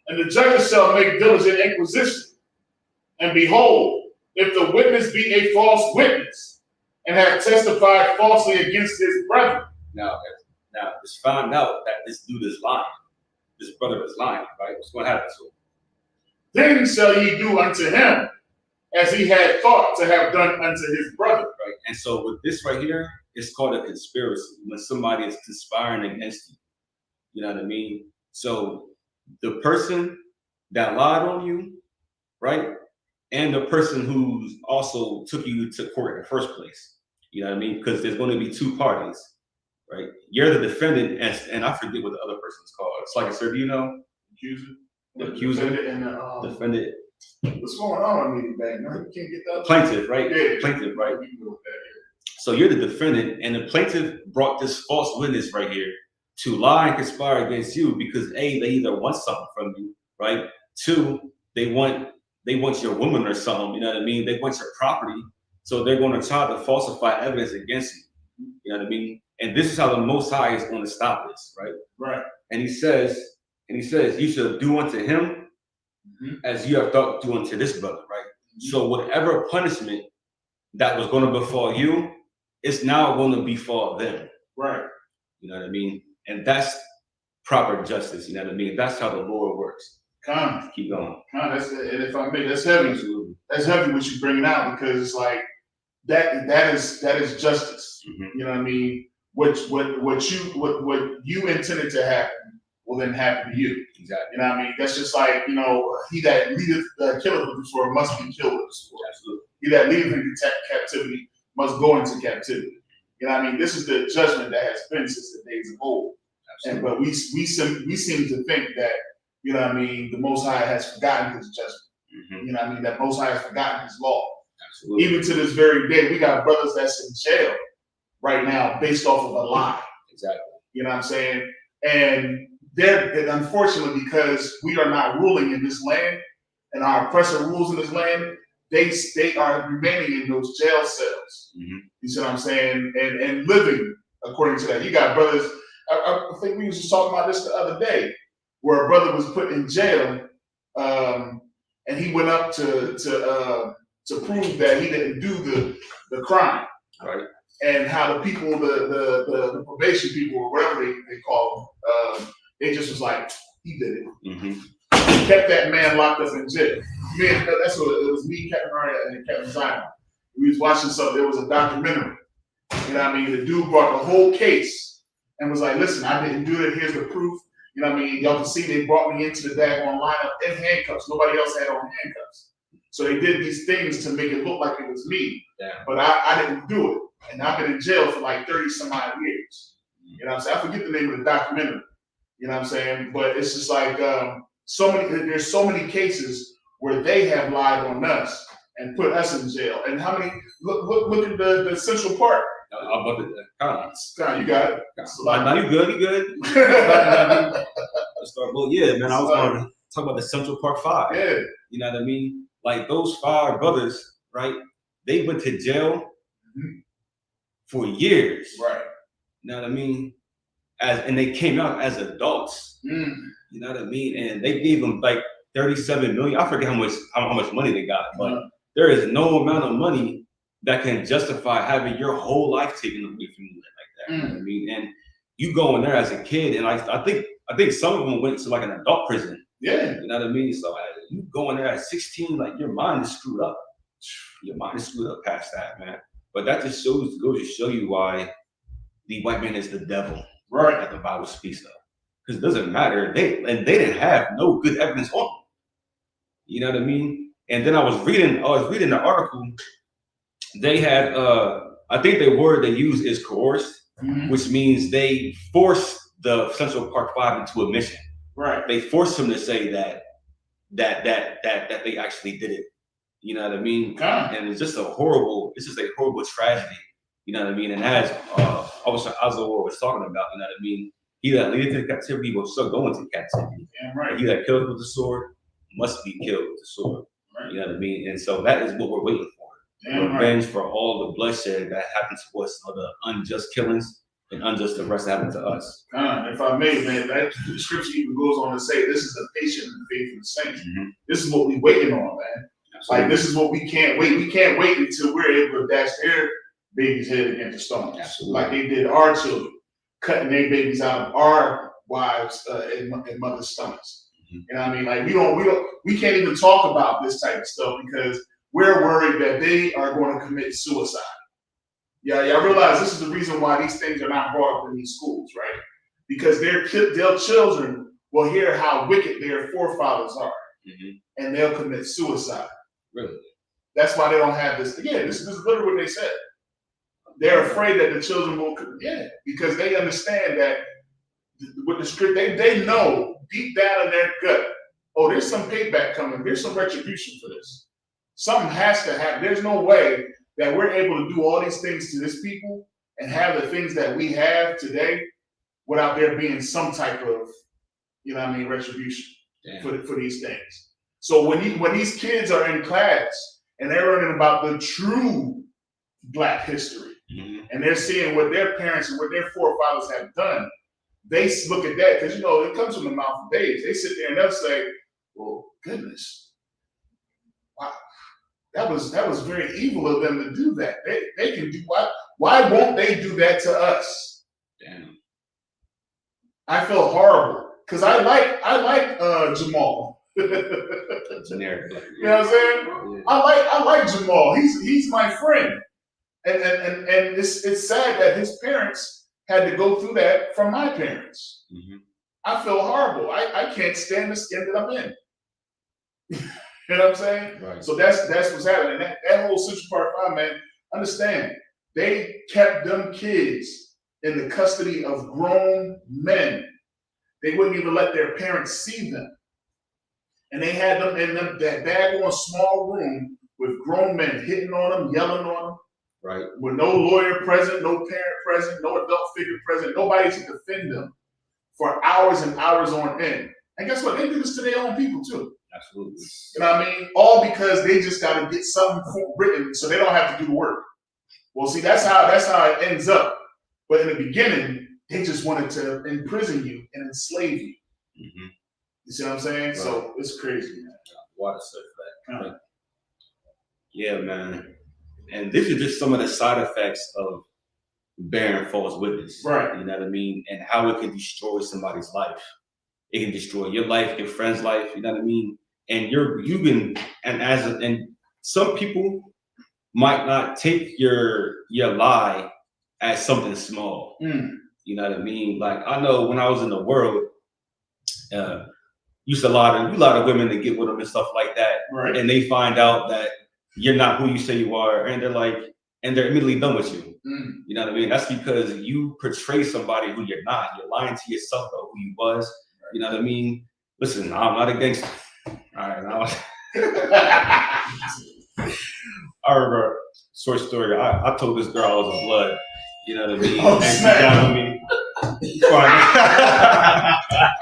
And the judges shall make diligent inquisition, and behold, if the witness be a false witness, and have testified falsely against his brethren. Now just find out that this dude is lying. This brother is lying, right? What's going to happen to him? Then shall ye do unto him as he had thought to have done unto his brother. Right. And so with this right here, it's called a conspiracy. When somebody is conspiring against you. You know what I mean? So the person that lied on you, right? and the person who's also took you to court in the first place. You know what I mean? Because there's going to be two parties, right? You're the defendant, and I forget what the other person's called. It's like, sir, do you know? Accuser. The accuser. And the defendant. What's going on with me back now? You can't get that. Plaintiff, right? Yeah. Plaintiff, right? So you're the defendant, and the plaintiff brought this false witness right here to lie and conspire against you because A, they either want something from you, right? Two, they want your woman or something, you know what I mean? They want your property. So they're going to try to falsify evidence against you. You know what I mean? And this is how the Most High is going to stop this, right? Right. And he says, you should do unto him as you have thought do unto this brother, right? So whatever punishment that was going to befall you, it's now going to befall them. Right. You know what I mean? And that's proper justice, you know what I mean? That's how the Lord works. Keep going. And if I may, that's heavy. Absolutely. That's heavy what you bringing out because it's like that is justice. You know what I mean? What you intended to happen will then happen to you. Exactly. You know what I mean? That's just like, he that leadeth killeth with the sword must be killed with the sword. Absolutely. He that leadeth into captivity must go into captivity. You know what I mean? This is the judgment that has been since the days of old. But we seem to think that, you know what I mean, the Most High has forgotten his judgment. You know what I mean? That Most High has forgotten his law. Absolutely. Even to this very day, we got brothers that's in jail right now based off of a lie. Exactly. You know what I'm saying? And unfortunately, because we are not ruling in this land and our oppressor rules in this land, they are remaining in those jail cells. You see what I'm saying? And living according to that. You got brothers, I think we was just talking about this the other day, where a brother was put in jail, and he went up to prove that he didn't do the crime. Right. And how the people, the probation people, or whatever they call them, they just was like, he did it. Kept that man locked up in jail. Man, that's what it was. Me, Captain Maria, and Captain Zion. We was watching something. There was a documentary. You know what I mean? The dude brought the whole case and was like, listen, I didn't do it. Here's the proof. You know what I mean? Y'all can see they brought me into the daggone lineup in handcuffs. Nobody else had on handcuffs. So they did these things to make it look like it was me. Yeah. But I didn't do it. And I've been in jail for like 30 some odd years. You know what I'm saying? I forget the name of the documentary. You know what I'm saying? But it's just like there's so many cases where they have lied on us and put us in jail. And how many? Look at the Central Park. I'm about to you got it. Now you good. You good. Well, yeah, man. I was going to talk about the Central Park 5. Yeah. You know what I mean? Like those 5 brothers, right? They went to jail for years. Right. You know what I mean? And they came out as adults. You know what I mean? And they gave them like 37 million. I forget how much money they got, but there is no amount of money that can justify having your whole life taken away from you like that. You know what I mean? And you go in there as a kid, and I think some of them went to like an adult prison. Yeah. You know what I mean? So you go in there at 16, like your mind is screwed up. Your mind is screwed up past that, man. But that just goes to show you why the white man is the devil. Right. That the Bible speaks of. Because it doesn't matter. They didn't have no good evidence on them. You know what I mean? And then I was reading the article. They had I think the word they use is coerced, which means they forced the Central Park 5 into a mission. Right. They forced them to say that they actually did it. You know what I mean? And it's just a horrible tragedy. You know what I mean? And as Officer Azor was talking about, you know what I mean? He that leadeth into captivity will still go into captivity. Yeah, right. He that killeth with the sword must be killed with the sword. Right. You know what I mean? And so that is what we're waiting for. Yeah, revenge for all the bloodshed that happened to us, all the unjust killings and unjust arrests that happened to us. If I may, man, that scripture even goes on to say this is the patience and faith of the saints. This is what we're waiting on, man. Absolutely. Like this is what we can't wait. We can't wait until we're able to dash their baby's head against the stone. Absolutely. Like they did our children, cutting their babies out of our wives and mothers' stomachs. You know what I mean? Like we can't even talk about this type of stuff because we're worried that they are going to commit suicide. Yeah, y'all realize this is the reason why these things are not brought up in these schools, right? Because their children will hear how wicked their forefathers are, and they'll commit suicide. Really? That's why they don't have this. Yeah, this is literally what they said. They're afraid that the children will, because they understand that with the script, they know deep down in their gut, oh, there's some payback coming. There's some retribution for this. Something has to happen. There's no way that we're able to do all these things to this people and have the things that we have today without there being some type of, retribution for these things. So when these kids are in class and they're learning about the true Black history, and they're seeing what their parents and what their forefathers have done, they look at that, because it comes from the mouth of babes. They sit there and they'll say, well, goodness, wow, that was very evil of them to do that. They can do why won't they do that to us? Damn. I feel horrible because I like Jamal. Generic. You know what I'm saying? Yeah. I like Jamal. He's my friend. And it's sad that his parents had to go through that from my parents. Mm-hmm. I feel horrible. I can't stand the skin that I'm in. You know what I'm saying? Right. So that's what's happening. That whole Central Park 5, man, understand, they kept them kids in the custody of grown men. They wouldn't even let their parents see them. And they had them in that daggone small room with grown men hitting on them, yelling on them. Right. With no lawyer present, no parent present, no adult figure present, nobody to defend them for hours and hours on end. And guess what? They do this to their own people too. Absolutely. You know what I mean? All because they just got to get something written so they don't have to do the work. Well, see, that's how it ends up. But in the beginning, they just wanted to imprison you and enslave you. Mm-hmm. You see what I'm saying? Right. So it's crazy, man. Water surf that. Yeah, man. And this is just some of the side effects of bearing false witness. Right. You know what I mean? And how it can destroy somebody's life. It can destroy your life, your friend's life, you know what I mean? And and some people might not take your lie as something small. Mm. You know what I mean? Like, I know when I was in the world, used a lot of women to get with them and stuff like that. Right. And they find out that you're not who you say you are, and they're immediately done with you. Mm. You know what I mean? That's because you portray somebody who you're not. You're lying to yourself about who you was. Right. You know what I mean? Listen, I'm not a gangster. All right, I remember, short story, I told this girl I was a blood. You know what I mean? Oh, and she down with me.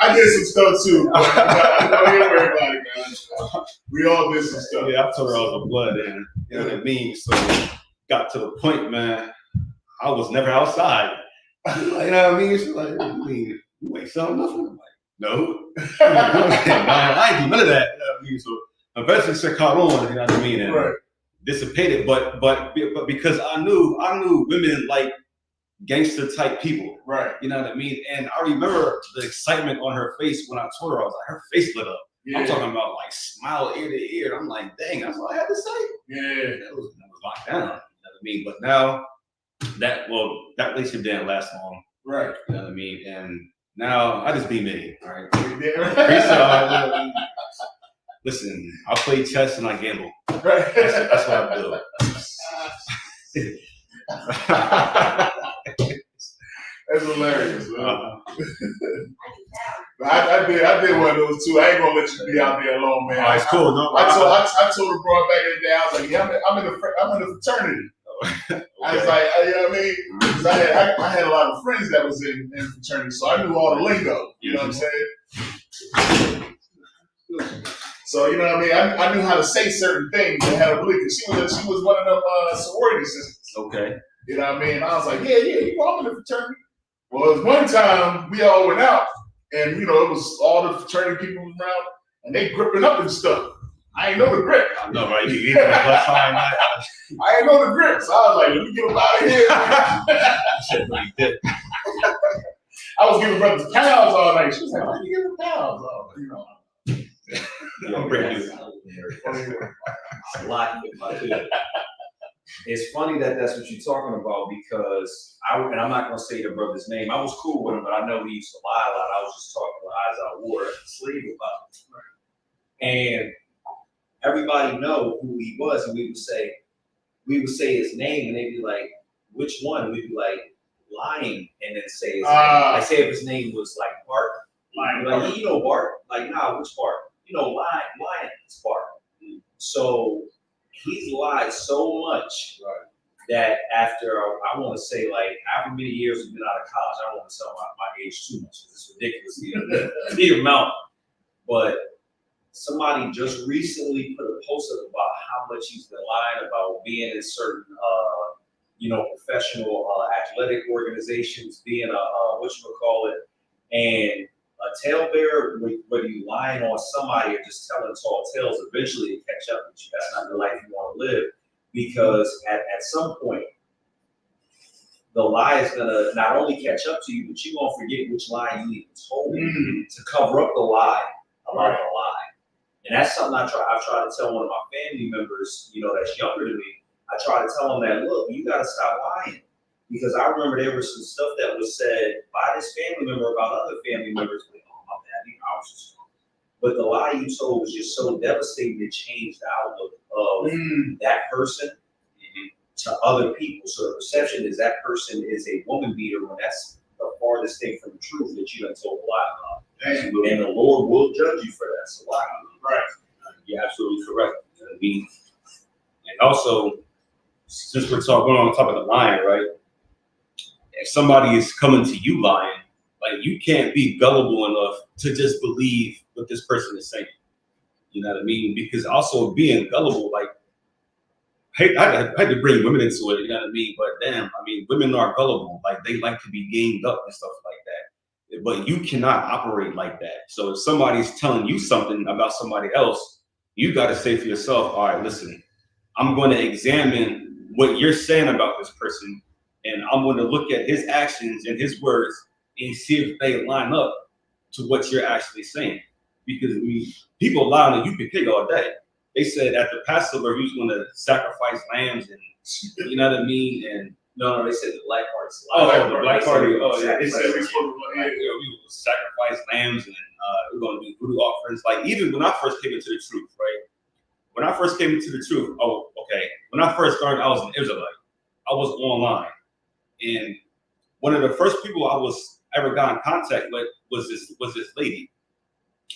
I did some stuff too. Don't even worry about it, man. We all did some stuff. Yeah, I told her I was a blood, and you know what I mean? So got to the point, man, I was never outside. You know what I mean? She's like, what do you mean? You ain't selling nothing? I'm like, no. I ain't do none of that. You know what I mean? So eventually she caught on, you know what I mean? And right. Dissipated. But because I knew women like gangster type people. Right. You know what I mean? And I remember the excitement on her face when I told her. I was like, her face lit up. Yeah. I'm talking about like smile ear to ear. I'm like, dang, that's what I had to say. Yeah. That was locked down. You know what I mean? But now that relationship didn't last long. Right. You know what I mean? And now I just be me. All right. Yeah. Listen, I play chess and I gamble. Right. That's what I do. That's hilarious, man. I did one of those too. I ain't gonna let you be out there alone, man. Oh, it's cool. No, I told her broad back in the day. I was like, yeah, I'm in a fraternity. Okay. I was like, you know what I mean? Because I had a lot of friends that was in fraternity, so I knew all the lingo. You know what I'm saying? So you know what I mean? I knew how to say certain things and how to believe it. She was one of them sorority sisters. Okay. You know what I mean? I was like, yeah, you know, I'm in a fraternity. Well, it was one time we all went out, and it was all the fraternity people around, and they gripping up and stuff. I ain't know the grip. I know, right? I ain't know the grip, so I was like, let me get him out of here. I was giving brothers pounds all night. She was like, why you giving pounds? I'm bringing you. It's funny that's what you're talking about, because I'm not gonna say the brother's name. I was cool with him, but I know he used to lie a lot. I was just talking to eyes out war at the slave about it. And everybody know who he was, and we would say his name, and they'd be like, which one? We'd be like, lying, and then say his name. Like, say if his name was like Bart, like, you know Bart? Like, nah, which Bart? You know, lying is Bart. So he's lied so much that after, I want to say, like, however many years we've been out of college, I don't want to tell my age too much, because it's ridiculous, the amount. But somebody just recently put a post up about how much he's been lying about being in certain, professional athletic organizations, being a whatchamacallit, and a talebearer, whether you lying on somebody or just telling tall tales, eventually it catch up with you. That's not the life you want to live, because at some point, the lie is gonna not only catch up to you, but you're gonna forget which lie you even told to cover up the lie about the lie. And that's something I try to tell one of my family members, that's younger than me. I try to tell them that, look, you gotta stop lying. Because I remember there was some stuff that was said by this family member about other family members. Like, oh, my bad, I was just wrong. But the lie you told was just so devastating, it changed the outlook of that person to other people. So the perception is that person is a woman beater, when that's the farthest thing from the truth that you done told a lie about. And the Lord will judge you for that. So why? Right. You're absolutely correct. And also, since we're on top of the lying, right? If somebody is coming to you lying, like, you can't be gullible enough to just believe what this person is saying. You know what I mean? Because also being gullible, like, I had to bring women into it, you know what I mean? But damn, I mean, women are gullible. Like, they like to be gamed up and stuff like that. But you cannot operate like that. So if somebody's telling you something about somebody else, you got to say for yourself, all right, listen, I'm going to examine what you're saying about this person, and I'm going to look at his actions and his words and see if they line up to what you're actually saying. Because people lie on the UPK all day. They said at the Passover, he was going to sacrifice lambs, and you know what I mean? And no, they said the black party. The black party. Oh, yeah. They said we would sacrifice lambs, and we're going to do voodoo offerings. Like, even when I first came into the truth, right? When I first came into the truth, when I first started, I was an Israelite. I was online. And one of the first people I ever got in contact with was this lady.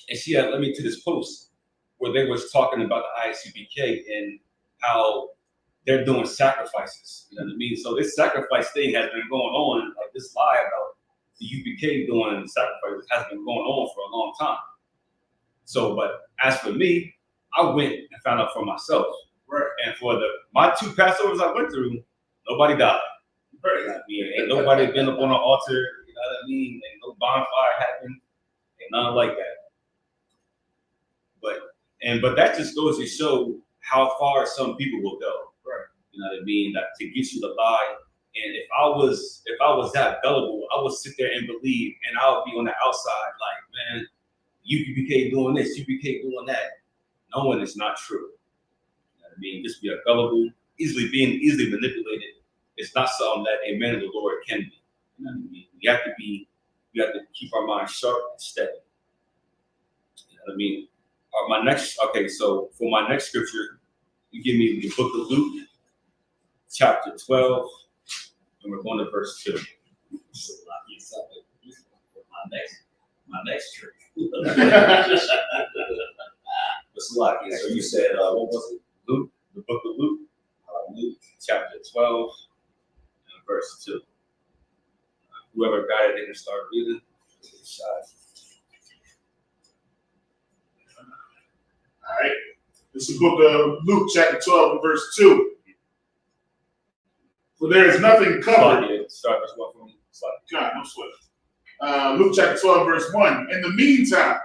And she had led me to this post where they was talking about the ISUPK and how they're doing sacrifices. You know what I mean? So this sacrifice thing has been going on, like this lie about the UPK doing sacrifices has been going on for a long time. So, but as for me, I went and found out for myself. Right. And for my 2 Passovers I went through, nobody died. Right. You know what I mean? Ain't nobody been up on an altar, you know what I mean? Ain't no bonfire happened, ain't nothing like that. But that just goes to show how far some people will go. Right. You know what I mean? That to get you to lie. And if I was that gullible, I would sit there and believe, and I would be on the outside like, man, UPK doing this, UPK doing that. Knowing it's not true. You know what I mean? Just be a gullible, easily manipulated. It's not something that a man of the Lord can be. You know what I mean? We have to keep our minds sharp and steady. You know what I mean? So for my next scripture, you give me the book of Luke, chapter 12, and we're going to verse 2. So my next church. So you said, what was it? Luke, the book of Luke, Luke chapter 12, and verse 2. Whoever got it, they can start reading. All right. This is the book of Luke, chapter 12, and verse 2. For there is nothing covered. Start verse 1 for me. God, no sweat. Luke chapter 12, verse 1. In the meantime,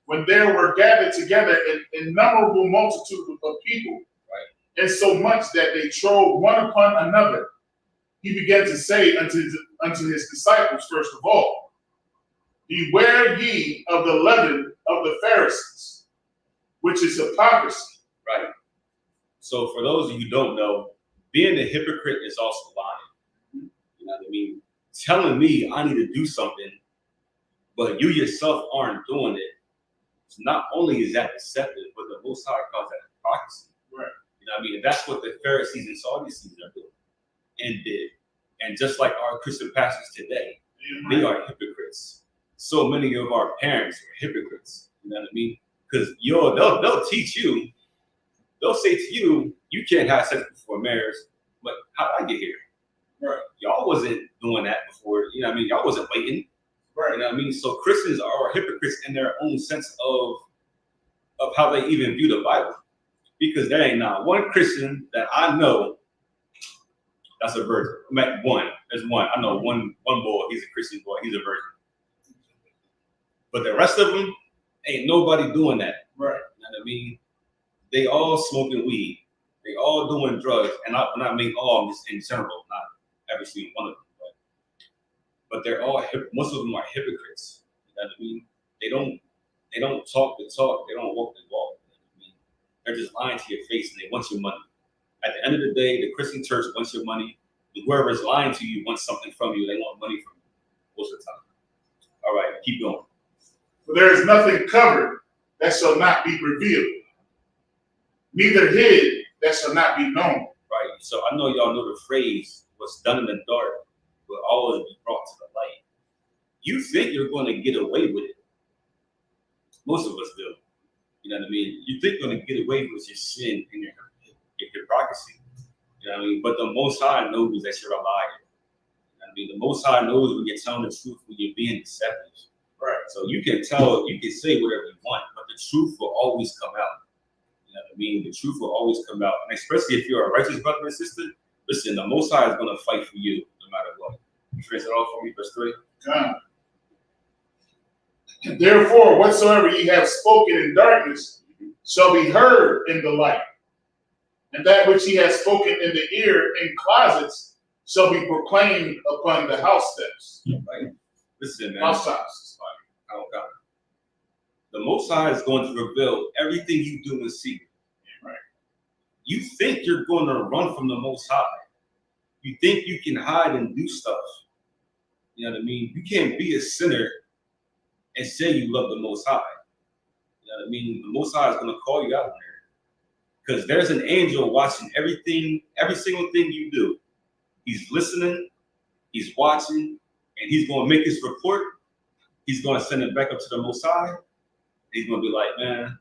when there were gathered together an innumerable multitude of people, and so much that they trod one upon another, he began to say unto his disciples, first of all, beware ye of the leaven of the Pharisees, which is hypocrisy. Right. So for those of you who don't know, being a hypocrite is also lying. You know what I mean? Telling me I need to do something, but you yourself aren't doing it. So not only is that deceptive, but the Most High calls that hypocrisy. Right. You know what I mean? And that's what the Pharisees and Sadducees are doing and did. And just like our Christian pastors today, they are hypocrites. So many of our parents are hypocrites. You know what I mean? Because they'll teach you, they'll say to you, you can't have sex before marriage, but how did I get here? Right. Y'all wasn't doing that before. You know what I mean? Y'all wasn't waiting. Right. You know what I mean? So Christians are hypocrites in their own sense of how they even view the Bible. Because there ain't not one Christian that I know that's a virgin. I met one. There's one. I know one boy, he's a Christian boy, he's a virgin. But the rest of them, ain't nobody doing that. Right. You know what I mean? They all smoking weed. They all doing drugs. And when I mean all, just in general, not every single one of them. But they're all, most of them are hypocrites. You know what I mean? They don't talk the talk. They don't walk the walk. You know what I mean? They're just lying to your face and they want your money. At the end of the day, the Christian church wants your money. Whoever is lying to you wants something from you. They want money from you most of the time. All right, keep going. For there is nothing covered that shall not be revealed, neither hid that shall not be known. Right. So I know y'all know the phrase, what's done in the dark will always be brought to the light. You think you're going to get away with it. Most of us do. You know what I mean? You think you're going to get away with your sin and your hypocrisy. You know what I mean? But the Most High knows that you're a liar. You know what I mean? The Most High knows when you're telling the truth, when you're being deceptive. Right. So you can say whatever you want, but the truth will always come out. You know what I mean? The truth will always come out. And especially if you're a righteous brother and sister, listen, the Most High is going to fight for you no matter what. You finish it off for me, verse 3. Therefore, whatsoever ye have spoken in darkness shall be heard in the light. And that which he has spoken in the ear in closets shall be proclaimed upon the house steps. Right? Listen, man. House tops. The Most High is going to reveal everything you do in secret. Right. You think you're going to run from the Most High. You think you can hide and do stuff. You know what I mean? You can't be a sinner and say you love the Most High. You know what I mean? The Most High is going to call you out there. Because there's an angel watching everything, every single thing you do. He's listening, he's watching, and he's going to make his report. He's going to send it back up to the Most High. And he's going to be like, man,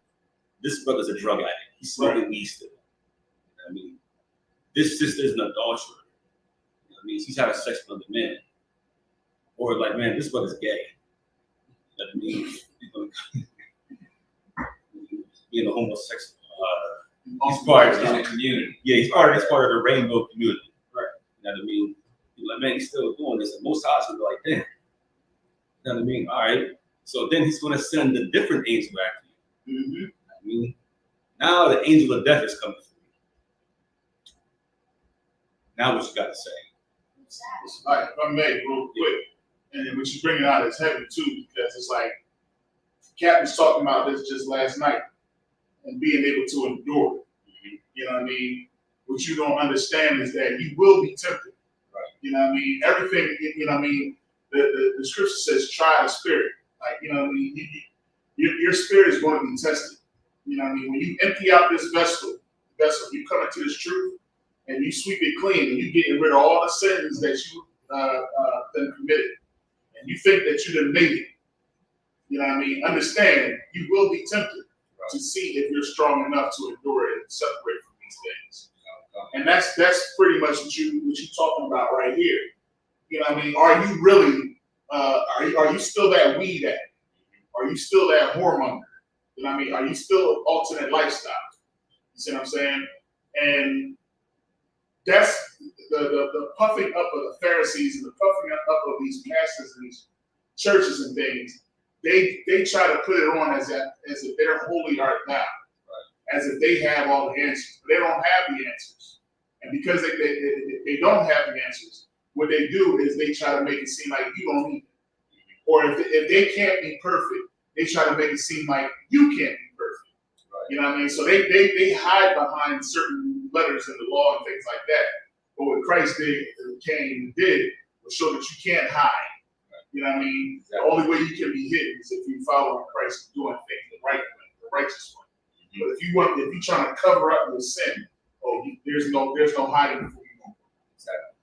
this brother's a drug addict. He's smoking weed still. You know what I mean? This sister's an adulterer. You know what I mean? She's having sex with another man. Or like, man, this brother's gay. You know what I mean? He's going to being a homosexual. He's part of the community. Yeah, he's part of the rainbow community. Right. You know what I mean? You're like, man, he's still doing this. And most odds will be like, damn. You know what I mean? All right. So then he's going to send a different angel after you. Mm-hmm. You know what I mean? Now the angel of death is coming for you. Now what you got to say? All right, if I may, real quick. And what you bring it out is heavy too, because it's like Cap was talking about this just last night. And being able to endure. Mm-hmm. You know what I mean? What you don't understand is that you will be tempted. Right. You know what I mean? Everything, you know what I mean? The scripture says, try the spirit. Like, you know what I mean? Your spirit is going to be tested. You know what I mean? When you empty out this vessel, you come into this truth and you sweep it clean and you getting rid of all the sins that you then committed. And you think that you done made it. You know what I mean? Understand, you will be tempted. To see if you're strong enough to endure it and separate from these things. And that's pretty much what you're talking about right here. You know what I mean? Are you really are you still that weed addict? Are you still that whoremonger? You know what I mean? Are you still alternate lifestyle? You see what I'm saying? And that's the puffing up of the Pharisees and the puffing up of these pastors and these churches and things. They try to put it on as if they're holy art now, right. As if they have all the answers. But they don't have the answers. And because they don't have the answers, what they do is they try to make it seem like you don't need it. Or if they can't be perfect, they try to make it seem like you can't be perfect. Right. You know what I mean? So they hide behind certain letters in the law and things like that. But what Christ came and did was show that you can't hide. You know what I mean? The only way you can be hidden is if you follow Christ and doing things the right way, the righteous way. But if you're trying to cover up your sin, there's no hiding from you. Exactly.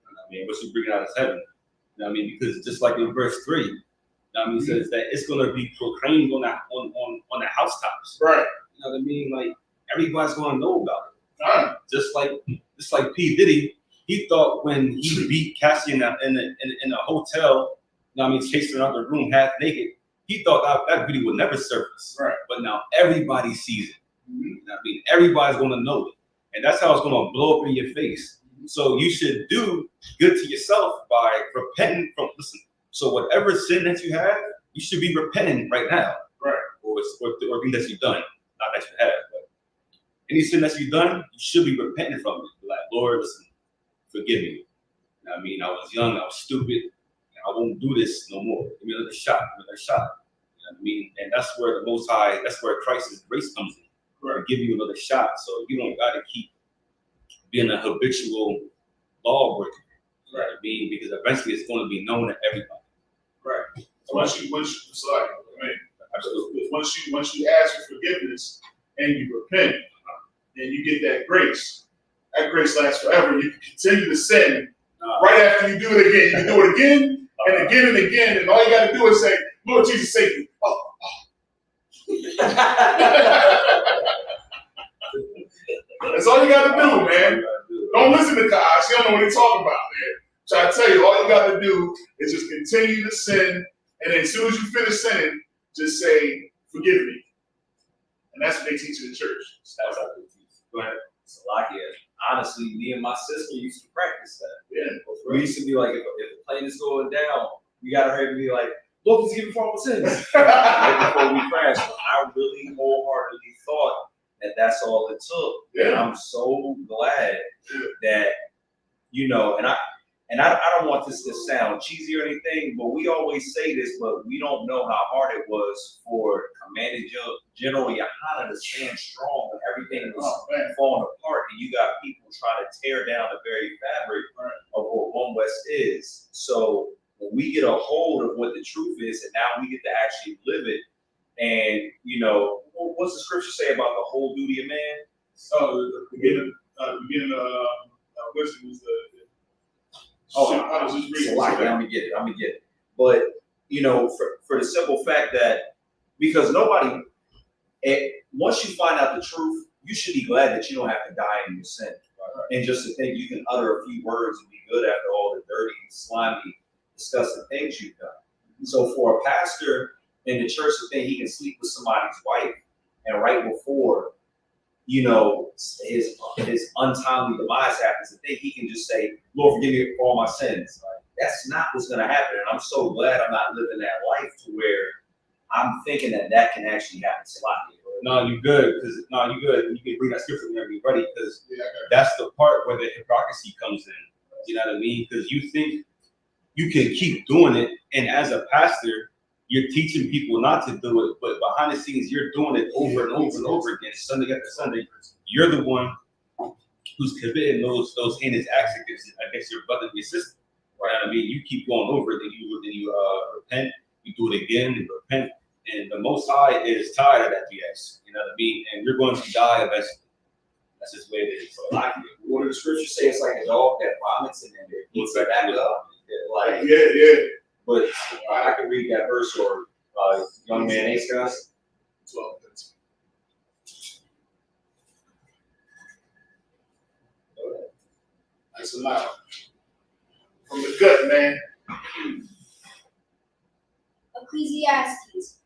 I mean, what you bring out is heaven. You know what I mean? Because just like in verse 3, you know what I mean, it says that it's gonna be proclaimed on the housetops. Right. You know what I mean? Like everybody's gonna know about it. Right. Just like P. Diddy, he thought when he beat Cassie in a hotel, you know what I mean, chasing her out the room half naked, he thought that video would never surface. Right. But now everybody sees it. Mm-hmm. You know what I mean? Everybody's gonna know it. And that's how it's gonna blow up in your face. So you should do good to yourself by repenting from, listen, so whatever sin that you have, you should be repenting right now. Right. Or things that you've done. Not that you have, but any sin that you've done, you should be repenting from it. Like, Lord, listen, forgive me. You know what I mean? I was young, I was stupid, and I won't do this no more. Give me another shot, You know what I mean? And that's where the Most High, that's where Christ's grace comes in. Right. Give you another shot. So you don't gotta keep being a habitual law breaker. You know what I mean? Because eventually it's going to be known to everybody. Right. Once you ask for forgiveness and you repent, and you get that grace lasts forever. You can continue to sin right after you do it again. You can do it again and again and again, and all you got to do is say, Lord Jesus, save me. That's all you got to do, man. Don't listen to guys. You don't know what they're talking about, man. So I tell you, all you got to do is just continue to sin, and then as soon as you finish sinning, just say, forgive me. And that's what they teach in the church. That's how they teach. Go ahead. Salakia. Honestly, me and my sister used to practice that. Yeah. We used to be like, if the plane is going down, we got to hurry to be like, Lord, please give me for all my sins. Right before we crash. I really wholeheartedly thought that that's all it took. Yeah. And I'm so glad that, you know, and I don't want this to sound cheesy or anything, but we always say this, but we don't know how hard it was for Commander General Yohana to stand strong when everything was falling apart, and you got people trying to tear down the very fabric of what One West is. So when we get a hold of what the truth is, and now we get to actually live it, and you know, what's the scripture say about the whole duty of man? Oh, the beginning of wisdom was the. I'm gonna get it. But you know, for the simple fact that because nobody, once you find out the truth, you should be glad that you don't have to die in your sin. Right? And just to think you can utter a few words and be good after all the dirty, slimy, disgusting things you've done. So for a pastor in the church to think he can sleep with somebody's wife, and right before, you know, his untimely demise happens, I think he can just say, Lord, forgive me for all my sins. Right? That's not what's going to happen. And I'm so glad I'm not living that life to where I'm thinking that can actually happen. No, you good. You good. You can bring that scripture whenever you're ready, because that's the part where the hypocrisy comes in. You know what I mean? Because you think you can keep doing it, and as a pastor, you're teaching people not to do it, but behind the scenes, you're doing it over and over and over again, Sunday after Sunday. You're the one who's committing those heinous acts against your brother and your sister. Right? I mean, you keep going over it, then you repent, you do it again, and repent. And the Most High is tired of that BS. You know what I mean? And you're going to die eventually. That's just the way it is. So, what did the scripture say? It's like a dog that vomits and then it eats it back up. Like, yeah. But I can read that verse, or young man, Ace guys. 12. Nice and loud. From the gut, man. Ecclesiastes,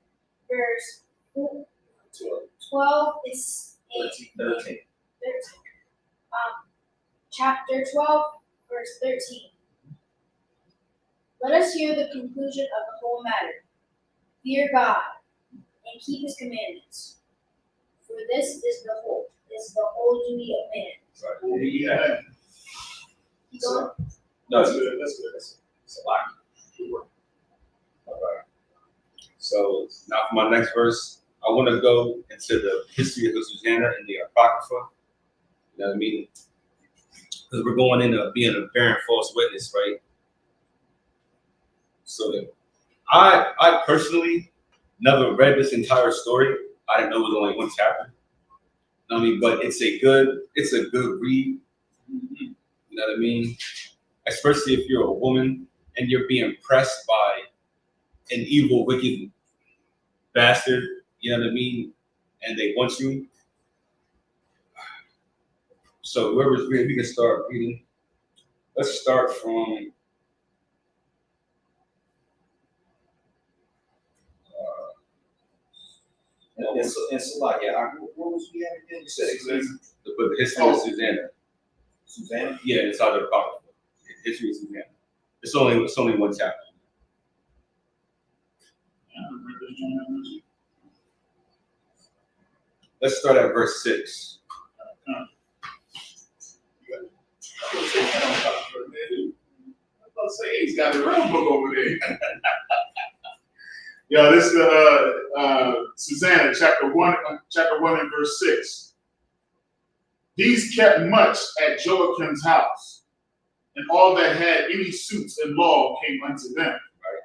verse 12 is 13. Chapter 12, verse 13. Let us hear the conclusion of the whole matter. Fear God and keep His commandments, for this is the whole duty of man. Yeah. Keep going. No, that's good. That's a lot. Good work. all right. So now for my next verse, I want to go into the history of Susanna and the Apocrypha. You know what I mean? Because we're going into being a bearing false witness, right? So I personally never read this entire story. I didn't know it was only one chapter. I mean, but it's a good read. You know what I mean? Especially if you're a woman and you're being pressed by an evil, wicked bastard. You know what I mean? And they want you. So whoever's reading, we can start reading. Let's start from. And Salak, yeah, what was we at again? You said The history of Susanna. Susanna? Yeah, it's out of the Apocrypha. History of Susanna. It's only one chapter. Let's start at verse 6. I was about to say he's got a real book over there. Yeah, this is Susanna, chapter 1 and verse 6. These kept much at Joachim's house, and all that had any suits in law came unto them. Right.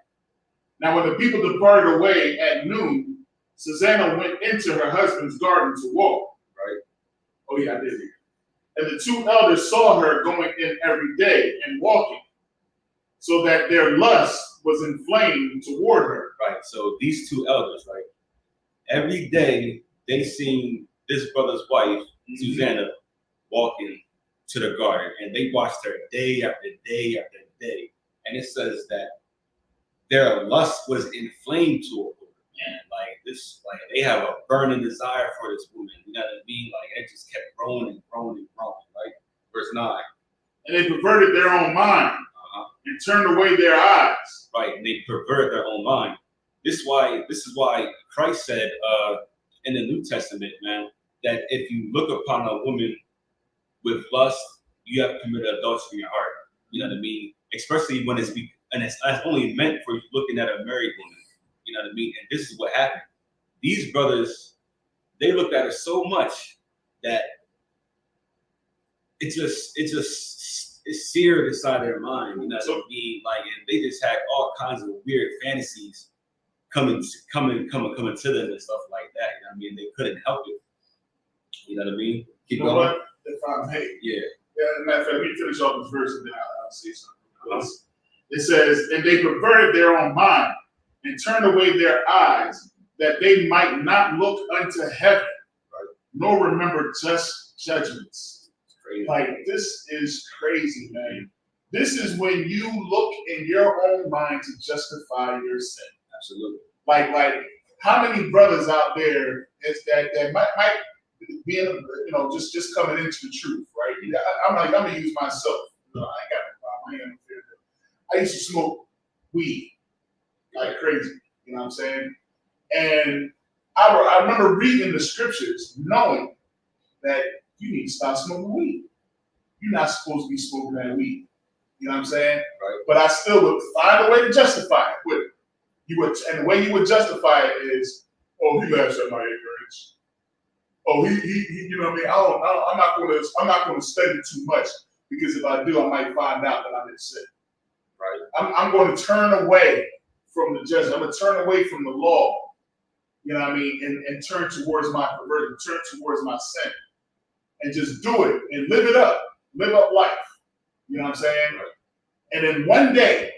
Now when the people departed away at noon, Susanna went into her husband's garden to walk. Right. Oh yeah, I did hear. And the two elders saw her going in every day and walking, so that their lust was inflamed toward her. Right. So these two elders, right? Every day they seen this brother's wife, Susanna, walking to the garden, and they watched her day after day after day. And it says that their lust was inflamed toward her. And like they have a burning desire for this woman. You know what I mean? Like it just kept growing and growing and growing, right? Verse 9. And they perverted their own mind and turned away their eyes. Right, and they pervert their own mind. This is why Christ said in the New Testament, man, that if you look upon a woman with lust, you have committed adultery in your heart. You know what I mean? Especially when it's only meant for you looking at a married woman. You know what I mean? And this is what happened. These brothers, they looked at her so much that it seared inside their mind. You know what I mean? Like, and they just had all kinds of weird fantasies coming to them and stuff like that. You know what I mean? They couldn't help it. You know what I mean? Keep you know going. What? If I may. Yeah. Matter of fact, let me finish off this verse and then I'll say something. It says, and they perverted their own mind and turned away their eyes, that they might not look unto heaven, nor remember just judgments. Like, this is crazy, man. This is when you look in your own mind to justify your sin. Absolutely. Like how many brothers out there is that might be just coming into the truth, right? I'm gonna use myself. I ain't got no problem. I ain't got no fear. I used to smoke weed like crazy. You know what I'm saying? And I remember reading the scriptures, knowing that you need to stop smoking weed. You're not supposed to be smoking that weed. You know what I'm saying? Right. But I still would find a way to justify it with it. And the way you would justify it is, oh, he laughs at my ignorance. Oh, he you know what I mean? I'm not gonna study too much, because if I do, I might find out that I'm in sin. Right. I'm going to turn away from the judgment. I'm going to turn away from the law. You know what I mean? And turn towards my perversion, turn towards my sin, and just do it and live it up. Live up life. You know what I'm saying? Right. And then one day,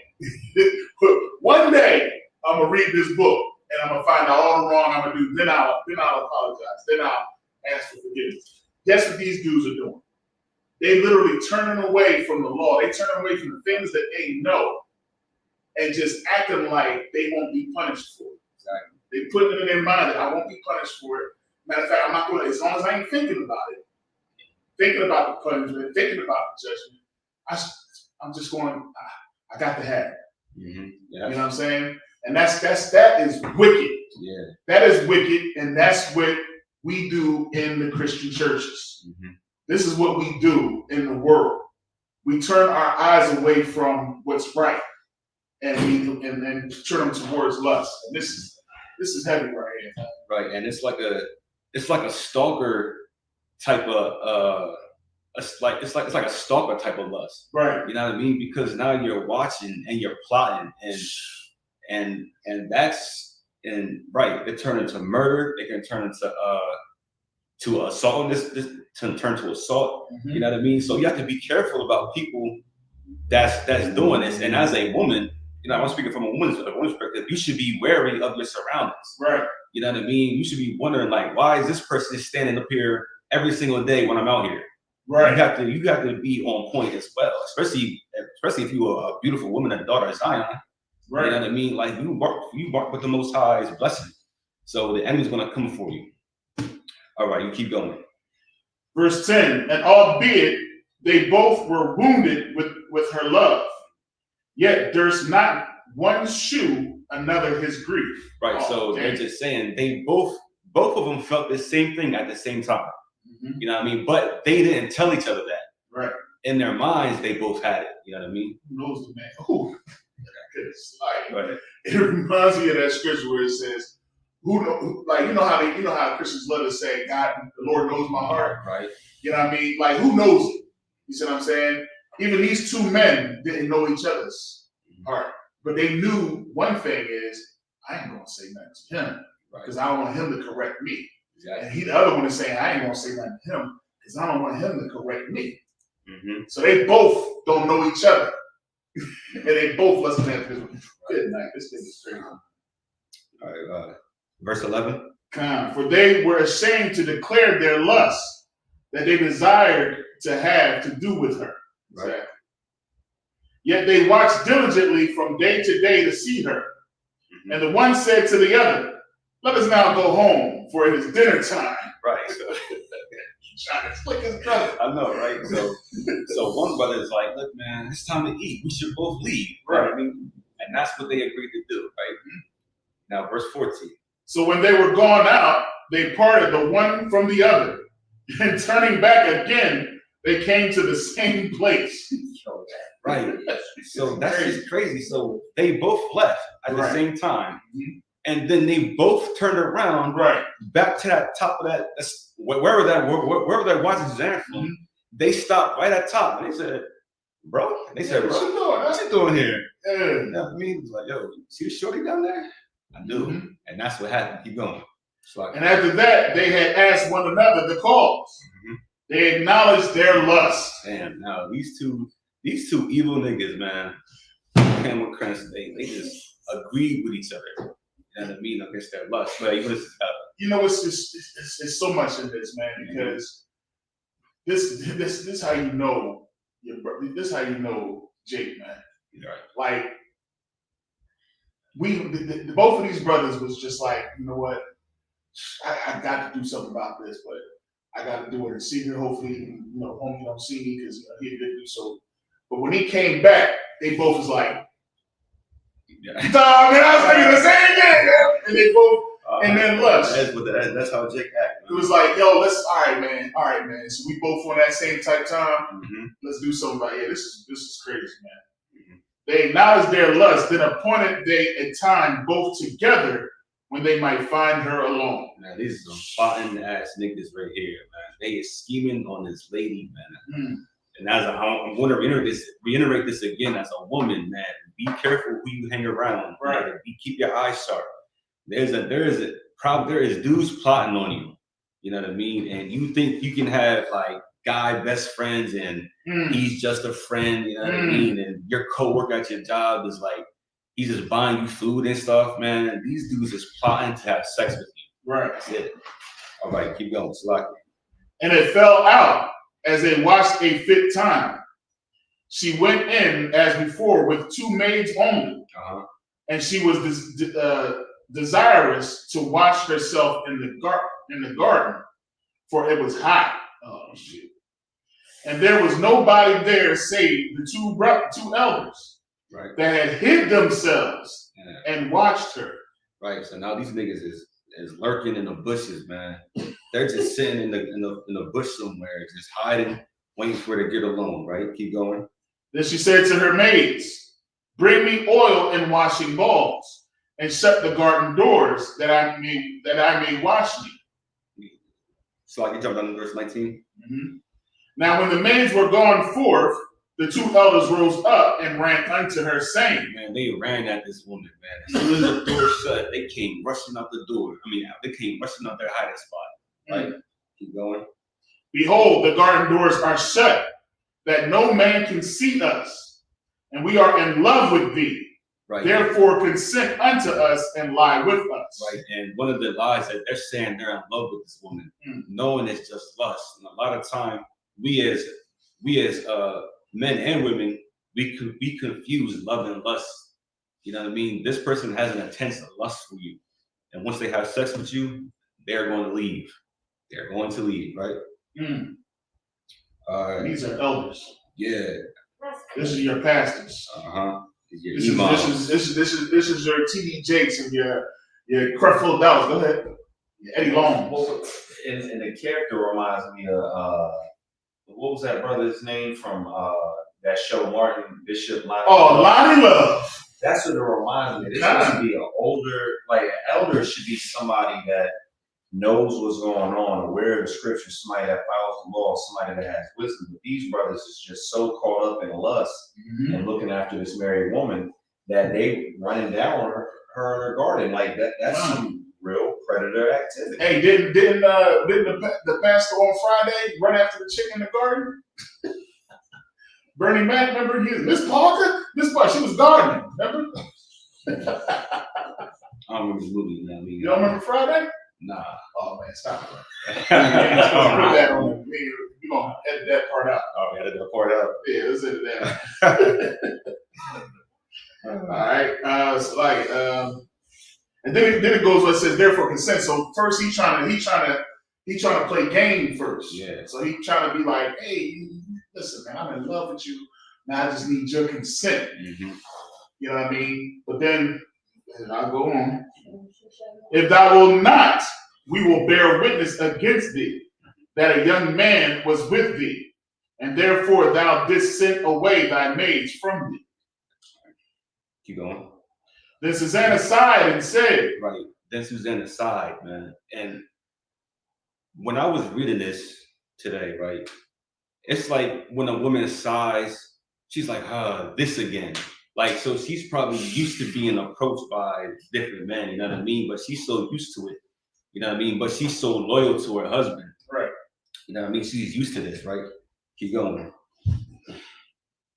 I'm gonna read this book and I'm gonna find out all the wrong I'm gonna do. Then I'll apologize. Then I'll ask for forgiveness. Guess what these dudes are doing? They literally turning away from the law. They turning away from the things that they know, and just acting like they won't be punished for it. Exactly. They put it in their mind that I won't be punished for it. Matter of fact, I'm not going to, as long as I ain't thinking about it, thinking about the punishment, thinking about the judgment, I'm just going, I got to have it. Mm-hmm. Yeah. You know what I'm saying? And that is wicked. Yeah. That is wicked, and that's what we do in the Christian churches. Mm-hmm. This is what we do in the world. We turn our eyes away from what's right, and turn them towards lust. And this is heavy right here. Right, and it's like a stalker type of it's like a stalker type of lust. Right. You know what I mean? Because now you're watching and you're plotting and that's right. It turn into murder. It can turn into to assault this to turn to assault. You know what I mean? So you have to be careful about people that's doing this. And as a woman, you know, I'm speaking from a woman's perspective, you should be wary of your surroundings. Right. You know what I mean? You should be wondering, like, why is this person standing up here every single day when I'm out here? Right. You have to be on point as well, especially if you are a beautiful woman, a daughter of Zion. Right. You know what I mean? Like you bark with the Most High's blessing. So the enemy's gonna come for you. All right, you keep going. Verse 10, and albeit they both were wounded with her love, yet durst not one shew another his grief. Right, so they're just saying they both of them felt the same thing at the same time. Mm-hmm. You know what I mean? But they didn't tell each other that. Right. In their minds, they both had it. You know what I mean? Who knows the man? Oh, right. It reminds me of that scripture where it says, you know how Christians love to say, God, the Lord knows my heart. Right. You know what I mean? Like, who knows it? You see what I'm saying? Even these two men didn't know each other's heart. But they knew one thing is, I ain't going to say nothing to him because I don't want him to correct me. Exactly. And the other one is saying, I ain't going to say nothing to him because I don't want him to correct me. Mm-hmm. So they both don't know each other. And they both listen to this. Good night. This thing is crazy. All right. Verse 11. For they were ashamed to declare their lust that they desired to have to do with her. Right. Exactly. Yet they watched diligently from day to day to see her. Mm-hmm. And the one said to the other, let us now go home, for it is dinner time. Right. Trying to slick his brother. I know, right? So one brother is like, look, man, it's time to eat. We should both leave. Right. I mean, and that's what they agreed to do, right? Now, verse 14. So when they were gone out, they parted the one from the other. And turning back again, they came to the same place. Right. So that's just crazy. So they both left at the same time. Mm-hmm. And then they both turned around back to that top of that, wherever that Washington Stand from. Mm-hmm. They stopped right at top. And they said, bro, what you doing here? Yeah. You know what I mean? It's like, yo, see the shorty down there? I do. Mm-hmm. And that's what happened. Keep going. And after that, they had asked one another the cause. Mm-hmm. They acknowledged their lust. Damn, now these two evil niggas, man, Cameron Cranston, they just agreed with each other. You know what I mean? Against their lust. But you know, it's so much in this, man, because this how you know your brother. This how you know Jake, man. Right. Like both of these brothers was just like, you know what? I got to do something about this, but I got to do it in secret. Hopefully, you know, homie don't see me because he didn't do so. But when he came back, they both was like, man, I was thinking the same thing, man. And they both, and then lust. That's how Jake acted. It was like, yo, all right, man. So we both on that same type time. Mm-hmm. Let's do something about it. This is crazy, man. Mm-hmm. They acknowledged their lust, then appointed they a time both together when they might find her alone. Man, these are some spotting ass niggas right here, man. They is scheming on this lady, man. Mm. And I'm going to reiterate this again as a woman, man. Be careful who you hang around. Right. Keep your eyes sharp. There is dudes plotting on you. You know what I mean? And you think you can have like guy best friends and he's just a friend. You know what I mean? And your coworker at your job is like, he's just buying you food and stuff, man. And these dudes is plotting to have sex with you. Right. That's it. All right, keep going. Slack. And it fell out as they watched a fit time. She went in as before with two maids only, and she was desirous to wash herself in the garden, for it was hot. Oh shit! And there was nobody there save the two elders, right, that had hid themselves and watched her. Right. So now these niggas is lurking in the bushes, man. They're just sitting in the bush somewhere, just hiding, waiting for her to get alone. Right. Keep going. Then she said to her maids, bring me oil and washing balls, and shut the garden doors that I may wash me. So I can jump down to verse 19. Mm-hmm. Now when the maids were gone forth, the two elders rose up and ran unto her, saying, man, they ran at this woman, man. As soon as the door shut, they came rushing out the door. I mean, they came rushing out their hiding spot. Right? Keep going. Behold, the garden doors are shut, that no man can see us, and we are in love with thee. Right. Therefore, consent unto us and lie with us. Right. And one of the lies that they're saying they're in love with this woman, knowing it's just lust. And a lot of time, we as men and women, we confuse love and lust. You know what I mean? This person has an intense lust for you, and once they have sex with you, they're going to leave. They're going to leave, right? All right. These are elders. Yeah. This is your pastors. This is your T.D. Jakes and your Creflo Dolls. Go ahead. Your Eddie Long. And the character reminds me of what was that brother's name from that show, Martin Bishop? Lonnie Love. That's what it reminds me. This should be an elder should be somebody that knows what's going on, aware of the scriptures, somebody that follows the law, somebody that has wisdom. But these brothers is just so caught up in lust and looking after this married woman that they running down on her in her garden. Like that's some real predator activity. Hey, didn't the pastor on Friday run after the chick in the garden? Bernie Mac, remember? Miss Parker? Miss Parker, she was gardening, remember? I don't remember the movie. You don't remember Friday? Nah. Oh man, stop it. We're gonna edit that part out. Oh, we edit that part out. Yeah, let's edit that out. All right. And then it goes where it says therefore consent. So first he trying to play game first. Yeah. So he trying to be like, hey, listen, man, I'm in love with you. Now I just need your consent. You know what I mean? But then I'll go on. If thou wilt not, we will bear witness against thee that a young man was with thee, and therefore thou didst send away thy maids from thee. Keep going. Then Susanna sighed and said, right. Then Susanna sighed, man. And when I was reading this today, right, it's like when a woman sighs, she's like, this again. Like, so she's probably used to being approached by different men, you know what I mean? But she's so used to it, you know what I mean? But she's so loyal to her husband. Right. You know what I mean? She's used to this, right? Keep going.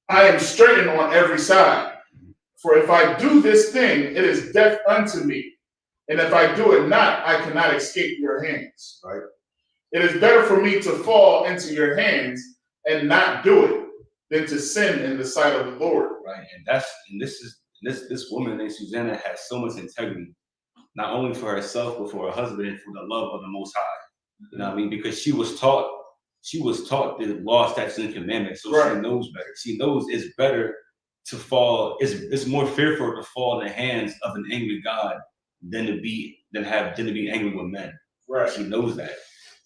I am straitened on every side. For if I do this thing, it is death unto me. And if I do it not, I cannot escape your hands. Right. It is better for me to fall into your hands and not do it than to sin in the sight of the Lord. Right. And this woman named Susanna has so much integrity, not only for herself, but for her husband and for the love of the Most High. You know what I mean? Because she was taught the law, statutes, and commandments. So She knows better. She knows it's better to fall. It's more fearful to fall in the hands of an angry God than to be angry with men. Right. She knows that.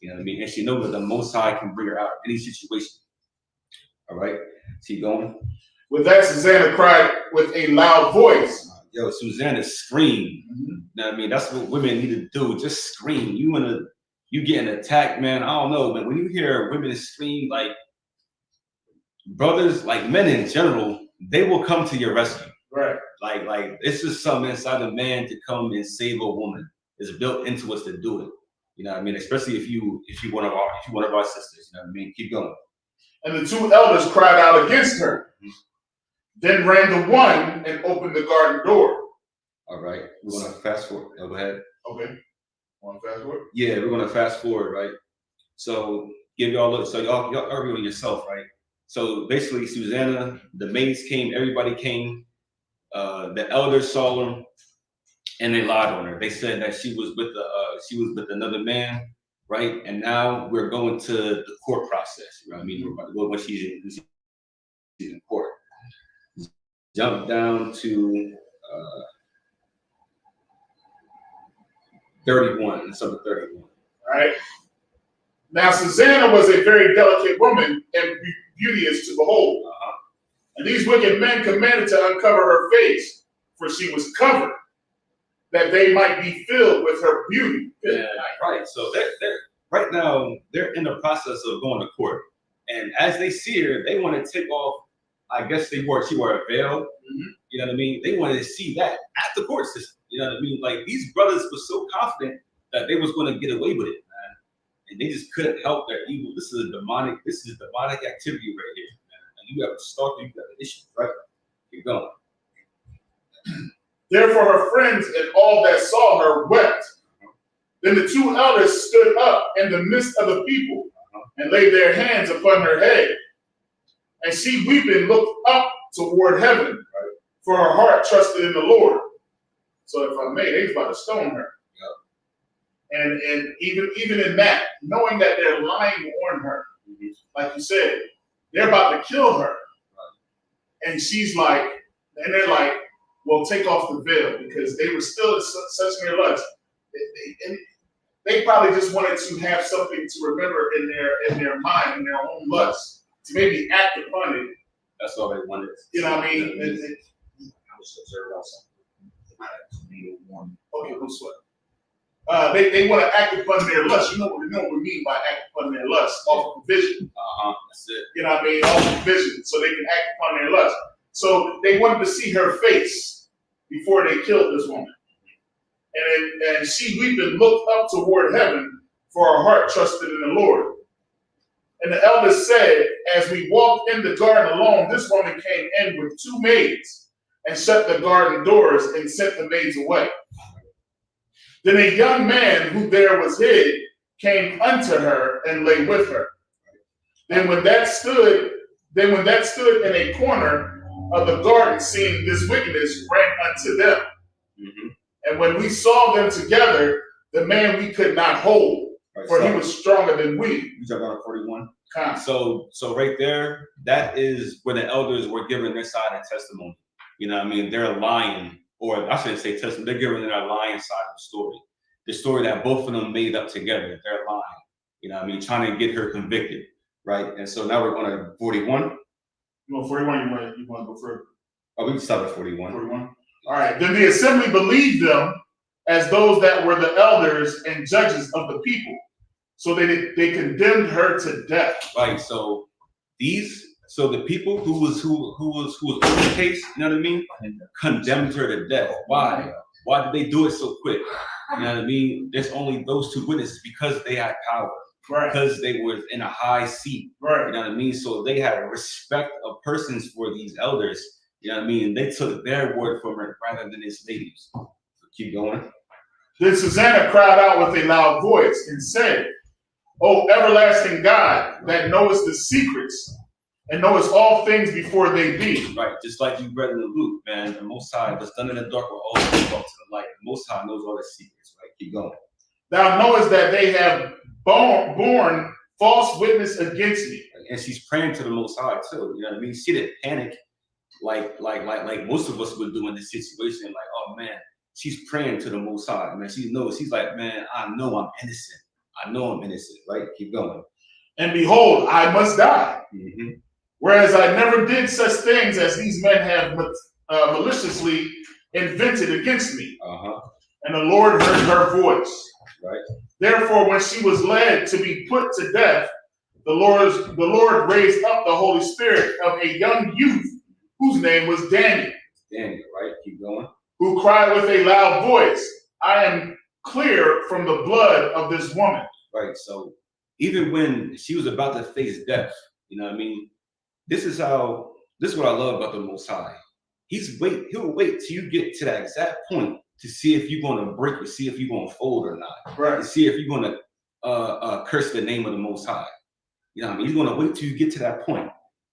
You know what I mean? And she knows that the Most High can bring her out of any situation. All right. Keep going. With that, Susanna cried with a loud voice. Yo, Susanna screamed. You know what I mean? That's what women need to do. Just scream. You getting attacked, man. I don't know, man. When you hear women scream, like brothers, like men in general, they will come to your rescue. Right. Like this is something inside a man to come and save a woman. It's built into us to do it. You know what I mean? Especially if you one of our sisters. You know what I mean? Keep going. And the two elders cried out against her. Then ran the one and opened the garden door. All right. We're gonna fast forward. Go ahead. Okay. Want to fast forward? Yeah, we're gonna fast forward, right? So give y'all look. So y'all argue on yourself, right? So basically, Susanna, the maids came, everybody came. The elders saw them, and they lied on her. They said that she was with another man, right? And now we're going to the court process. You know what I mean? We're about to go when she's in court. Jump down to 31. It's up to 31. All right. Now Susanna was a very delicate woman and beauteous to behold. And these wicked men commanded to uncover her face, for she was covered, that they might be filled with her beauty. Yeah, right. So they're right now they're in the process of going to court, and as they see her, they want to take off. I guess she wore a veil. You know what I mean? They wanted to see that at the court system. You know what I mean? Like these brothers were so confident that they was going to get away with it, man. and they just couldn't help their evil. This is demonic activity right here, man. And you have a stalker, you got an issue, right? Keep going. Therefore her friends and all that saw her wept. Then the two elders stood up in the midst of the people and laid their hands upon her head. And she weeping looked up toward heaven, for her heart trusted in the Lord. So if I may, they was about to stone her. And even in that, knowing that they're lying on her, like you said, they're about to kill her. And she's like, and they're like, well, take off the veil, because they were still such near lust. They probably just wanted to have something to remember in their mind, in their own lust, to maybe act upon it. That's all they wanted. You know what I mean? I was observing something. Okay, no sweat. They want to act upon their lust. You know what we mean by act upon their lust? Off of vision. That's it. You know what I mean? Off of vision, so they can act upon their lust. So they wanted to see her face before they killed this woman. And she weeping looked up toward heaven, for her heart trusted in the Lord. And the elders said, as we walked in the garden alone, this woman came in with two maids and shut the garden doors and sent the maids away. Then a young man who there was hid came unto her and lay with her. Then when that stood in a corner of the garden, seeing this wickedness, ran unto them. And when we saw them together, the man we could not hold, for he was stronger than we. You talking about 41? So right there, that is where the elders were giving their side of testimony. You know what I mean? They're lying, or I shouldn't say testimony, they're giving their lying side of the story. The story that both of them made up together. They're lying. You know what I mean? Trying to get her convicted, right? And so now we're going to 41. You want 41? You want to go further? Oh, we can start at 41. 41. All right. Then the assembly believed them as those that were the elders and judges of the people. So they condemned her to death. Right. So the people who was on the case, you know what I mean, condemned her to death. Why? Why did they do it so quick? You know what I mean? There's only those two witnesses because they had power. Right. Because they were in a high seat. Right. You know what I mean? So they had respect of persons for these elders. You know what I mean? They took their word from her rather than his ladies. So keep going. Then Susanna cried out with a loud voice and said, O everlasting God, that knowest the secrets and knowest all things before they be. Right, just like you read in the Luke, man, the Most High was done in the dark will always be brought to the light. The Most High knows all the secrets, right? Keep going. Thou knowest that they have borne false witness against me. And she's praying to the Most High too. You know what I mean? She didn't panic like most of us would do in this situation. Like, oh man, she's praying to the Most High. Man, she knows. She's like, man, I know I'm innocent. I know I'm innocent. Right? Keep going. And behold, I must die. Mm-hmm. Whereas I never did such things as these men have maliciously invented against me. And the Lord heard her voice. Right. Therefore, when she was led to be put to death, the Lord raised up the Holy Spirit of a young youth whose name was Daniel. Daniel, right? Keep going. Who cried with a loud voice, I am clear from the blood of this woman. Right. So even when she was about to face death, you know what I mean? This is what I love about the Most High. He'll wait till you get to that exact point to see if you're going to break or see if you're going to fold or not. Right. To see if you're going to curse the name of the Most High. You know what I mean? He's going to wait till you get to that point.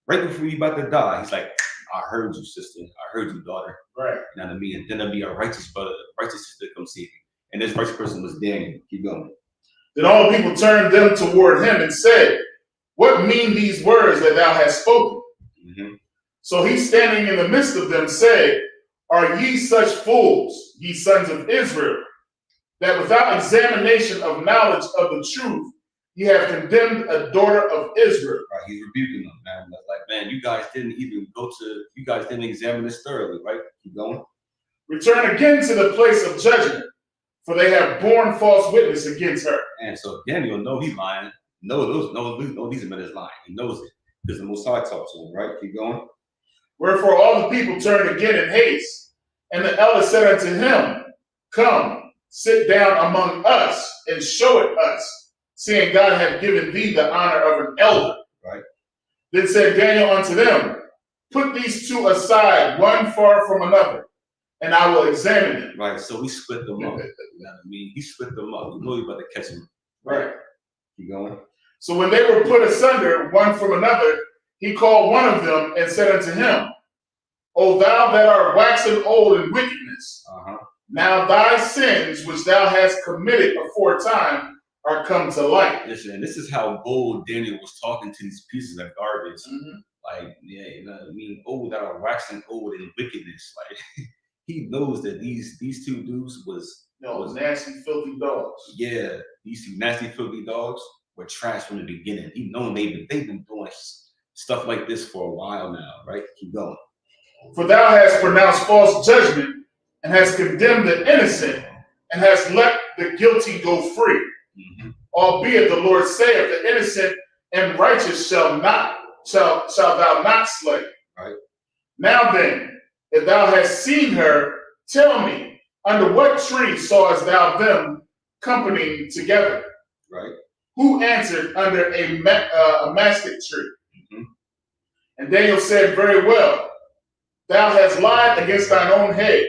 Right before you're about to die, he's like, I heard you, sister. I heard you, daughter. Right. You know what I mean? And then there'll be a righteous sister come see you. And this righteous person was Daniel. Keep going. Then all the people turned them toward him and said, what mean these words that thou hast spoken? Mm-hmm. So he, standing in the midst of them, said, are ye such fools, ye sons of Israel, that without examination of knowledge of the truth, ye have condemned a daughter of Israel? Right, he's rebuking them, man. Like, man, you guys didn't examine this thoroughly, right? Keep going. Return again to the place of judgment, for they have borne false witness against her. And so Daniel know he's lying. No, these men is lying. He knows it because the Most High talks to him, right? Keep going. Wherefore all the people turned again in haste, and the elder said unto him, come, sit down among us, and show it us seeing God had given thee the honor of an elder. Right. Then said Daniel unto them, put these two aside, one far from another, and I will examine them. Right, so we split them up. You know what I mean? He split them up. We know you about to catch them. Right. Keep going. So when they were put asunder, one from another, he called one of them and said unto him, O thou that art waxen old in wickedness, now thy sins which thou hast committed aforetime are come to light. Listen, this is how bold Daniel was talking to these pieces of garbage. Like, yeah, you know what I mean? Old that are waxing old in wickedness. Like, he knows that these two dudes was nasty, filthy dogs. Yeah, these two nasty, filthy dogs were trash from the beginning. He known they've been doing stuff like this for a while now, right? Keep going. For thou hast pronounced false judgment, and hast condemned the innocent, and hast let the guilty go free. Albeit the Lord saith, the innocent and righteous shall thou not slay. Right. Now then, if thou hast seen her, tell me, under what tree sawest thou them companying together? Right. Who answered, under a mastic tree? And Daniel said, very well, thou hast lied against thine own head.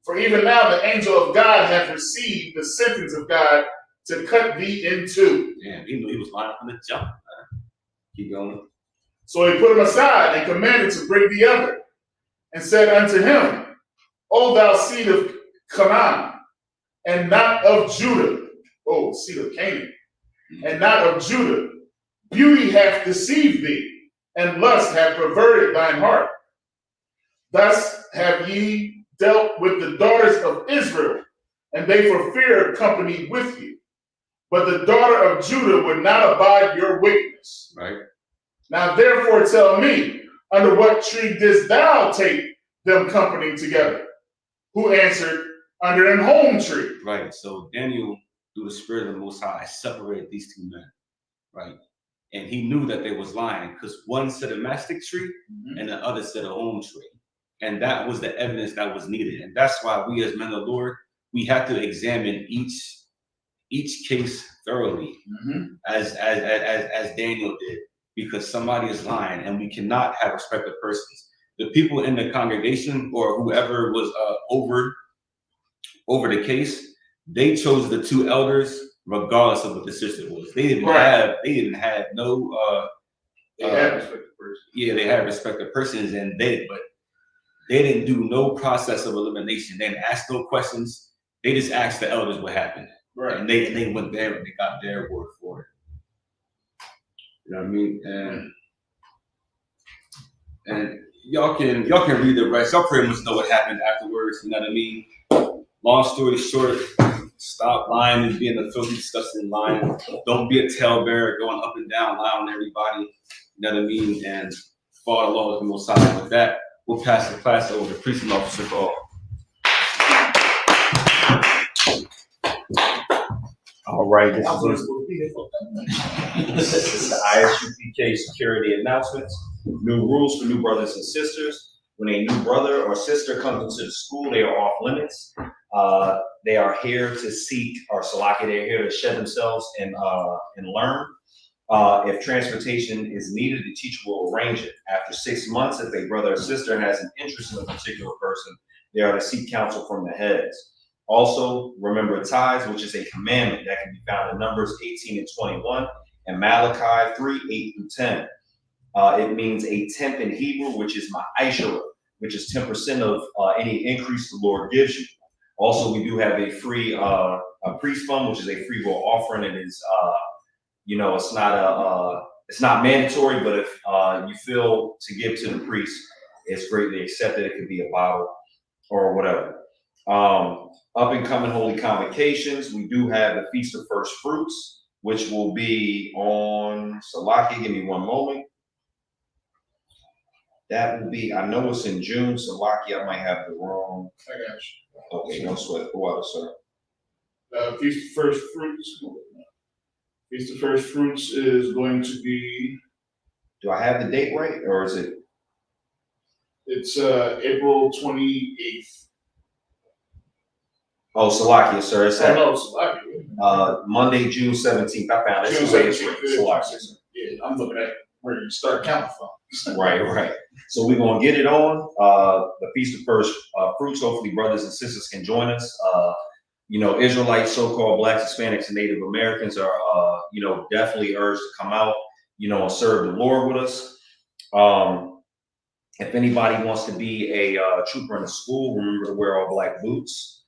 For even now the angel of God hath received the sentence of God to cut thee in two. Damn, he knew he was lying from the jump. Keep going. So he put him aside and commanded to bring the other, and said unto him, O thou seed of Canaan, and not of Judah, seed of Canaan, and not of Judah, beauty hath deceived thee, and lust hath perverted thine heart. Thus have ye dealt with the daughters of Israel, and they for fear companied with you. But the daughter of Judah would not abide your wickedness. Right. Now therefore tell me, under what tree didst thou take them company together? Who answered, under an home tree. Right. So Daniel, through the Spirit of the Most High, separated these two men. Right. And he knew that they was lying because one said a mastic tree and the other said a home tree. And that was the evidence that was needed. And that's why we as men of the Lord, we have to examine each case thoroughly, as Daniel did, because somebody is lying and we cannot have respect of persons. The people in the congregation or whoever was over the case, they chose the two elders regardless of what the sister was. They didn't have no they had respect of persons. Yeah, they had respect of persons, and they didn't do no process of elimination. They didn't ask no questions. They just asked the elders what happened. Right. And they went there and they got their word for it. You know what I mean? And y'all can read the rest. Y'all pretty much know what happened afterwards. You know what I mean? Long story short, stop lying and being a filthy, disgusting lion. Don't be a talebearer going up and down, lying on everybody. You know what I mean? And follow the law of the Most High. With that, we'll pass the class over to Precinct Officer Paul. All right, this is the ISUPK security announcements. New rules for new brothers and sisters. When a new brother or sister comes into the school, they are off limits. They are here to seek, or Salaki, they're here to shed themselves and learn. If transportation is needed, the teacher will arrange it. After 6 months, if a brother or sister has an interest in a particular person, they are to seek counsel from the heads. Also, remember tithes, which is a commandment that can be found in Numbers 18 and 21 and Malachi 3, 8 through 10. It means a tenth in Hebrew, which is ma'ashara, which is 10% of any increase the Lord gives you. Also, we do have a free a priest fund, which is a free will offering. It is, it's not mandatory, but if you feel to give to the priest, it's greatly accepted. It could be a bottle or whatever. Up and coming holy convocations, we do have the Feast of First Fruits, which will be on Salaki. Give me one moment. That will be, I know it's in June, Salaki. I might have the wrong. I got you. Okay, no sweat. Go out, sir. Feast of First Fruits. Feast of First Fruits is going to be. Do I have the date right, or is it? It's April 28th. Oh, Salakia, sir. It's at Salakia. Monday, June 17th. I found it. June It's 17th. Salakia, sir. Yeah, I'm looking at where you start counting from. Right. So we're gonna get it on the Feast of First Fruits. Hopefully, brothers and sisters can join us. Israelites, so-called Blacks, Hispanics, and Native Americans are, definitely urged to come out, and serve the Lord with us. If anybody wants to be a trooper in the school, remember to wear all black boots,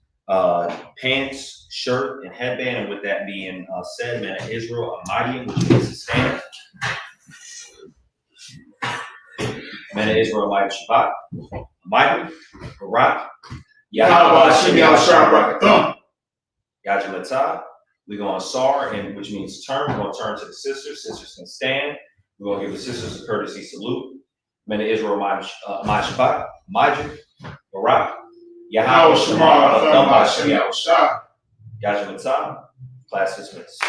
pants, shirt, and headband. And with that being said, man of Israel, Ahmadiyya, which means to stand. Man of Israel, Light Shabbat, Michael, Barak, Yahweh, Yajamatah. We're going to Sar, which means turn. We're going to turn to the sisters. Sisters can stand. We're going to give the sisters a courtesy salute. Men of Israel, my Shabbat, Majid, Barak, Yahweh, Shema, Yajamatah. Class dismissed.